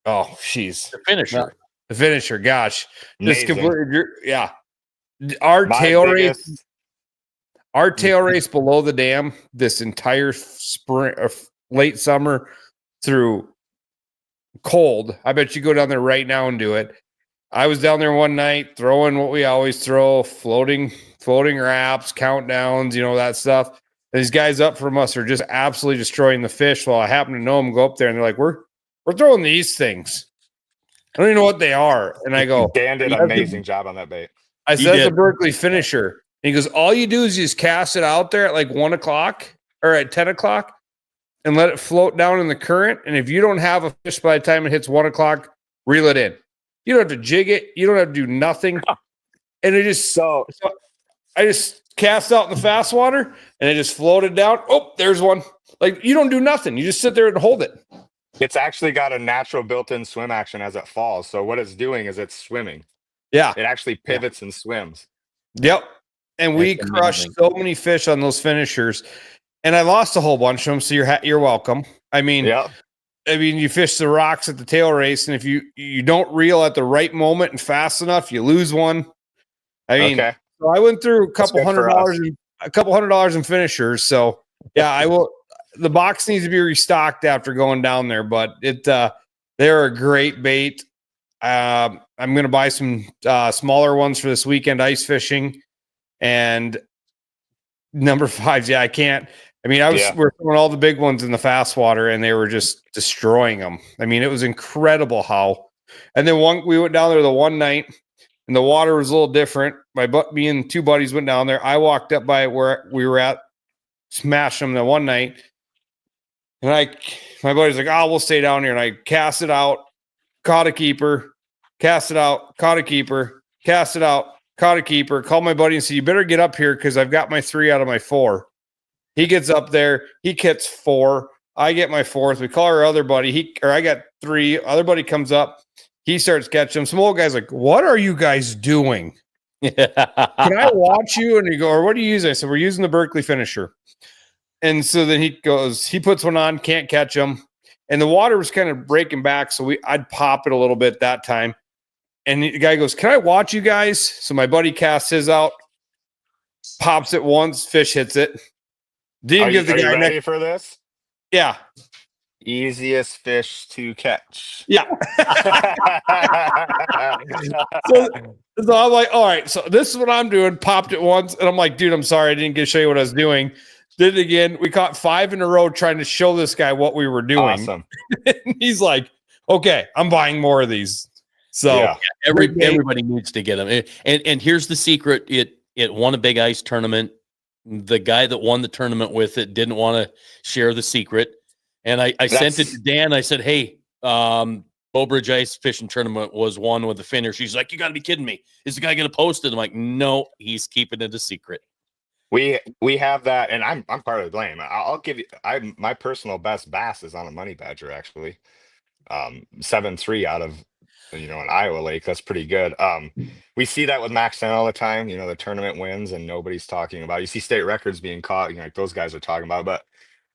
Speaker 3: the finisher.
Speaker 2: The finisher. Gosh, just
Speaker 4: Amazing.
Speaker 2: completely. Yeah, our
Speaker 4: My
Speaker 2: tail
Speaker 4: biggest-
Speaker 2: race. Our tail race below the dam this entire spring, late summer through cold. I bet you go down there right now and do it. I was down there one night throwing what we always throw, floating wraps, countdowns, that stuff. And these guys up from us are just absolutely destroying the fish. Well, I happen to know them, go up there, and they're like, we're throwing these things. I don't even know what they are. And I go,
Speaker 4: Dan did an amazing job on that bait.
Speaker 2: I
Speaker 3: He
Speaker 2: said, that's a
Speaker 3: did.
Speaker 2: Berkeley finisher. And he goes, all you do is you just cast it out there at like 1 o'clock or at 10 o'clock and let it float down in the current. And if you don't have a fish by the time it hits 1 o'clock, reel it in. You don't have to jig it. You don't have to do nothing. And it just,
Speaker 4: So
Speaker 2: I just cast out in the fast water and it just floated down. Oh, there's one. Like, you don't do nothing. You just sit there and hold it.
Speaker 4: it's actually got a natural built-in swim action as it falls. So what it's doing is it's swimming.
Speaker 2: Yeah.
Speaker 4: It actually pivots and swims.
Speaker 2: Yep. And we
Speaker 3: That's
Speaker 2: crushed
Speaker 3: amazing.
Speaker 2: so many fish on those finishers. And I lost a whole bunch of them. So you're welcome. I mean,
Speaker 4: Yeah.
Speaker 2: you fish the rocks at the tail race, and if you don't reel at the right moment and fast enough, you lose one. I mean,
Speaker 4: Okay.
Speaker 2: so I went through a couple
Speaker 4: good for
Speaker 2: $100 in finishers. So yeah, I will. The box needs to be restocked after going down there, but they're a great bait. I'm going to buy some smaller ones for this weekend ice fishing. And number 5s, yeah, I can't. I mean, we're throwing all the big ones in the fast water, and they were just destroying them. I mean, it was incredible how. And then we went down there the one night, and the water was a little different. Me and 2 buddies went down there. I walked up by where we were at, smashed them the one night, and my buddy's like, "Oh, we'll stay down here." And I cast it out, caught a keeper, cast it out, caught a keeper, cast it out, caught a keeper. Called my buddy and said, "You better get up here because I've got my 3 out of my 4." He gets up there. He gets 4. I get my 4th. We call our other buddy. I got 3. Other buddy comes up. He starts catching them. Some old guy's like, "What are you guys doing? Can I watch you?" And he go, "Or what do you use?" I said, "We're using the Berkeley finisher." And so then he puts one on, can't catch them. And the water was kind of breaking back. So I'd pop it a little bit that time. And the guy goes, "Can I watch you guys?" So my buddy casts his out, pops it once, fish hits it. Didn't give the guy
Speaker 4: ready for this?
Speaker 2: Yeah.
Speaker 4: Easiest fish to catch.
Speaker 2: Yeah. so I'm like, all right, so this is what I'm doing. Popped it once, and I'm like, dude, I'm sorry, I didn't get to show you what I was doing. Did it again. We caught 5 in a row trying to show this guy what we were doing.
Speaker 4: Awesome.
Speaker 2: He's like, okay, I'm buying more of these. So
Speaker 4: Yeah.
Speaker 3: Everybody needs to get them. And here's the secret. It won a big ice tournament. The guy that won the tournament with it didn't want to share the secret. And I sent it to Dan. I said, "Hey, Bowbridge Ice Fishing Tournament was won with the finish." He's like, "You got to be kidding me. Is the guy going to post it?" I'm like, "No, he's keeping it a secret."
Speaker 4: We have that, and I'm part of the blame. I'll give you. My personal best bass is on a money badger, actually. 7.3 out of an Iowa lake. That's pretty good. We see that with Max 10 all the time. The tournament wins and nobody's talking about it. You see state records being caught. Like those guys are talking about it, but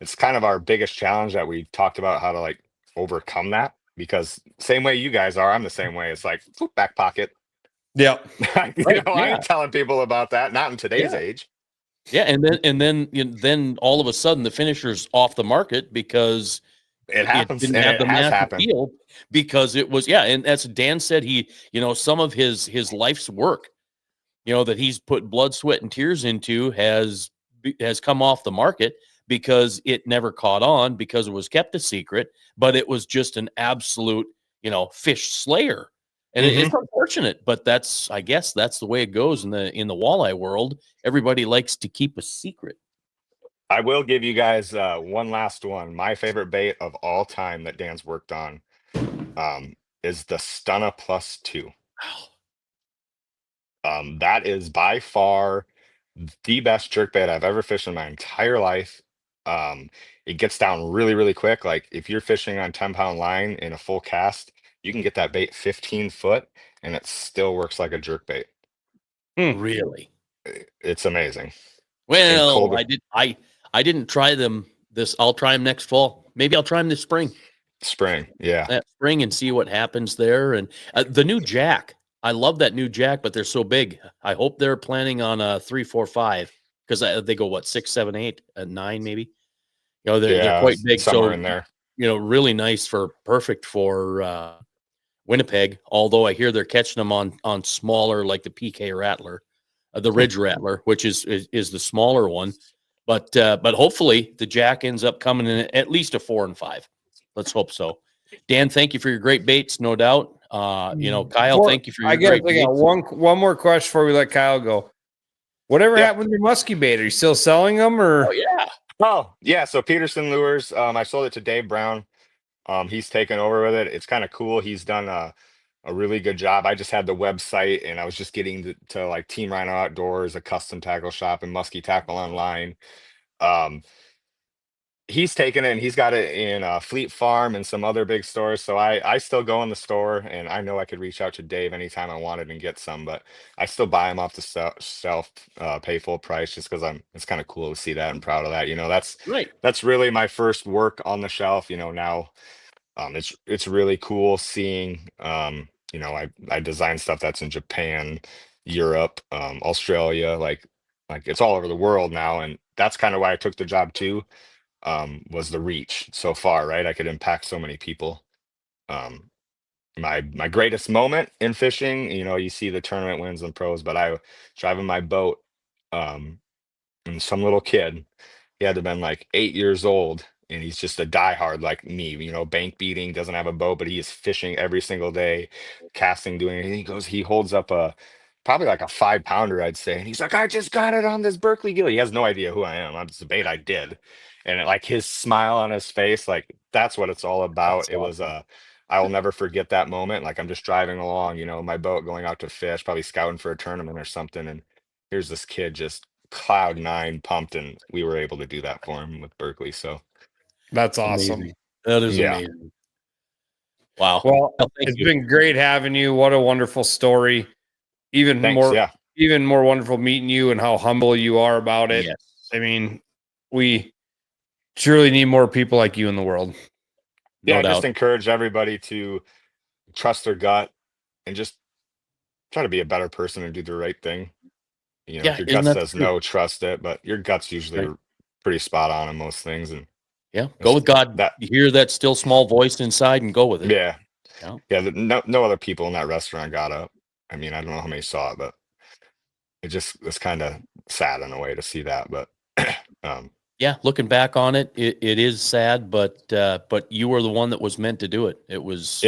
Speaker 4: it's kind of our biggest challenge that we talked about how to overcome that, because same way you guys are, I'm the same way. It's like back pocket.
Speaker 2: yeah.
Speaker 4: I ain't telling people about that. Not in today's age.
Speaker 3: Yeah, and then all of a sudden the finisher's off the market because
Speaker 4: It happens.
Speaker 3: It didn't have the
Speaker 4: it has
Speaker 3: massive
Speaker 4: happened.
Speaker 3: appeal because it was and that's what Dan said. He some of his life's work, that he's put blood, sweat, and tears into has come off the market because it never caught on because it was kept a secret, but it was just an absolute, fish slayer. And it's unfortunate, but I guess that's the way it goes in the walleye world. Everybody likes to keep a secret.
Speaker 4: I will give you guys one last one. My favorite bait of all time that Dan's worked on is the Stunna Plus 2. That is by far the best jerkbait I've ever fished in my entire life. It gets down really, really quick. Like if you're fishing on 10-pound line in a full cast, you can get that bait 15 foot and it still works like a jerkbait.
Speaker 3: Really?
Speaker 4: It's amazing.
Speaker 3: Well, I didn't try them I'll try them next fall. Maybe I'll try them this spring.
Speaker 4: Yeah.
Speaker 3: That spring and see what happens there. And the new jack, I love that new jack, but they're so big. I hope they're planning on a 3, 4, 5 because they go what 6, 7, 8, 9 maybe. They're quite big.
Speaker 4: Somewhere in there.
Speaker 3: Really nice perfect for Winnipeg. Although I hear they're catching them on smaller, like the PK Rattler, the Ridge Rattler, which is the smaller one. But hopefully the jack ends up coming in at least a 4 and 5. Let's hope so. Dan, thank you for your great baits, no doubt. Kyle, thank you for your great baits.
Speaker 2: One more question before we let Kyle go. Whatever happened with your musky bait? Are you still selling them or?
Speaker 4: Oh yeah. So Peterson Lures, I sold it to Dave Brown. He's taken over with it. It's kind of cool. He's done a really good job. I just had the website and I was just getting to like Team Rhino Outdoors, a custom tackle shop, and Musky Tackle Online. He's taken it and he's got it in Fleet Farm and some other big stores. So I still go in the store and I know I could reach out to Dave anytime I wanted and get some, but I still buy them off the shelf, pay full price just because it's kind of cool to see that and proud of that. That's really my first work on the shelf, now. It's really cool seeing, I design stuff that's in Japan, Europe, Australia, like it's all over the world now. And that's kind of why I took the job too. Was the reach so far, right? I could impact so many people. My greatest moment in fishing, you see the tournament wins and pros, but I driving my boat, and some little kid, he had to have been like 8 years old, and he's just a diehard like me, bank beating, doesn't have a boat, but he is fishing every single day, casting, doing anything. He holds up probably like a 5-pounder, I'd say. And he's like, I just got it on this Berkeley gill. He has no idea who I am. I'm just a bait I did. And like his smile on his face, like that's what it's all about. It was I will never forget that moment. Like I'm just driving along, my boat going out to fish, probably scouting for a tournament or something. And here's this kid just cloud 9 pumped. And we were able to do that for him with Berkeley. So
Speaker 2: that's awesome.
Speaker 3: Amazing. That is amazing. Wow.
Speaker 2: Well, it's been great having you. What a wonderful story. Even more wonderful meeting you and how humble you are about it.
Speaker 3: Yes.
Speaker 2: I mean, we truly need more people like you in the world.
Speaker 4: I just encourage everybody to trust their gut and just try to be a better person and do the right thing. If your gut says no, trust it, but your gut's usually pretty spot on most things. And
Speaker 3: go with God. You hear that still small voice inside and go with it.
Speaker 4: No other people in that restaurant got up. I mean, I don't know how many saw it, but it's kind of sad in a way to see that. But
Speaker 3: looking back on it, it is sad, but you were the one that was meant to do it. It was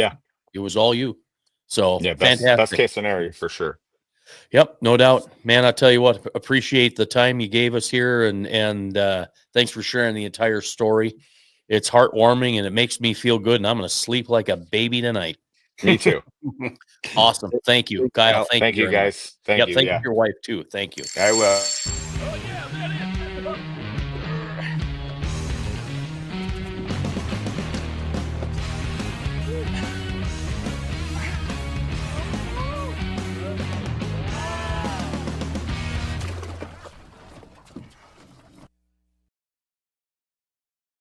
Speaker 3: all you. So fantastic.
Speaker 4: Best case scenario for sure.
Speaker 3: Yep, no doubt, man. I tell you what, appreciate the time you gave us here, and thanks for sharing the entire story. It's heartwarming and it makes me feel good, and I'm going to sleep like a baby tonight.
Speaker 4: Me too.
Speaker 3: Awesome. Thank you, Kyle.
Speaker 4: Thank you guys.
Speaker 3: Thank you. Thank you for your wife too. Thank you.
Speaker 4: I will.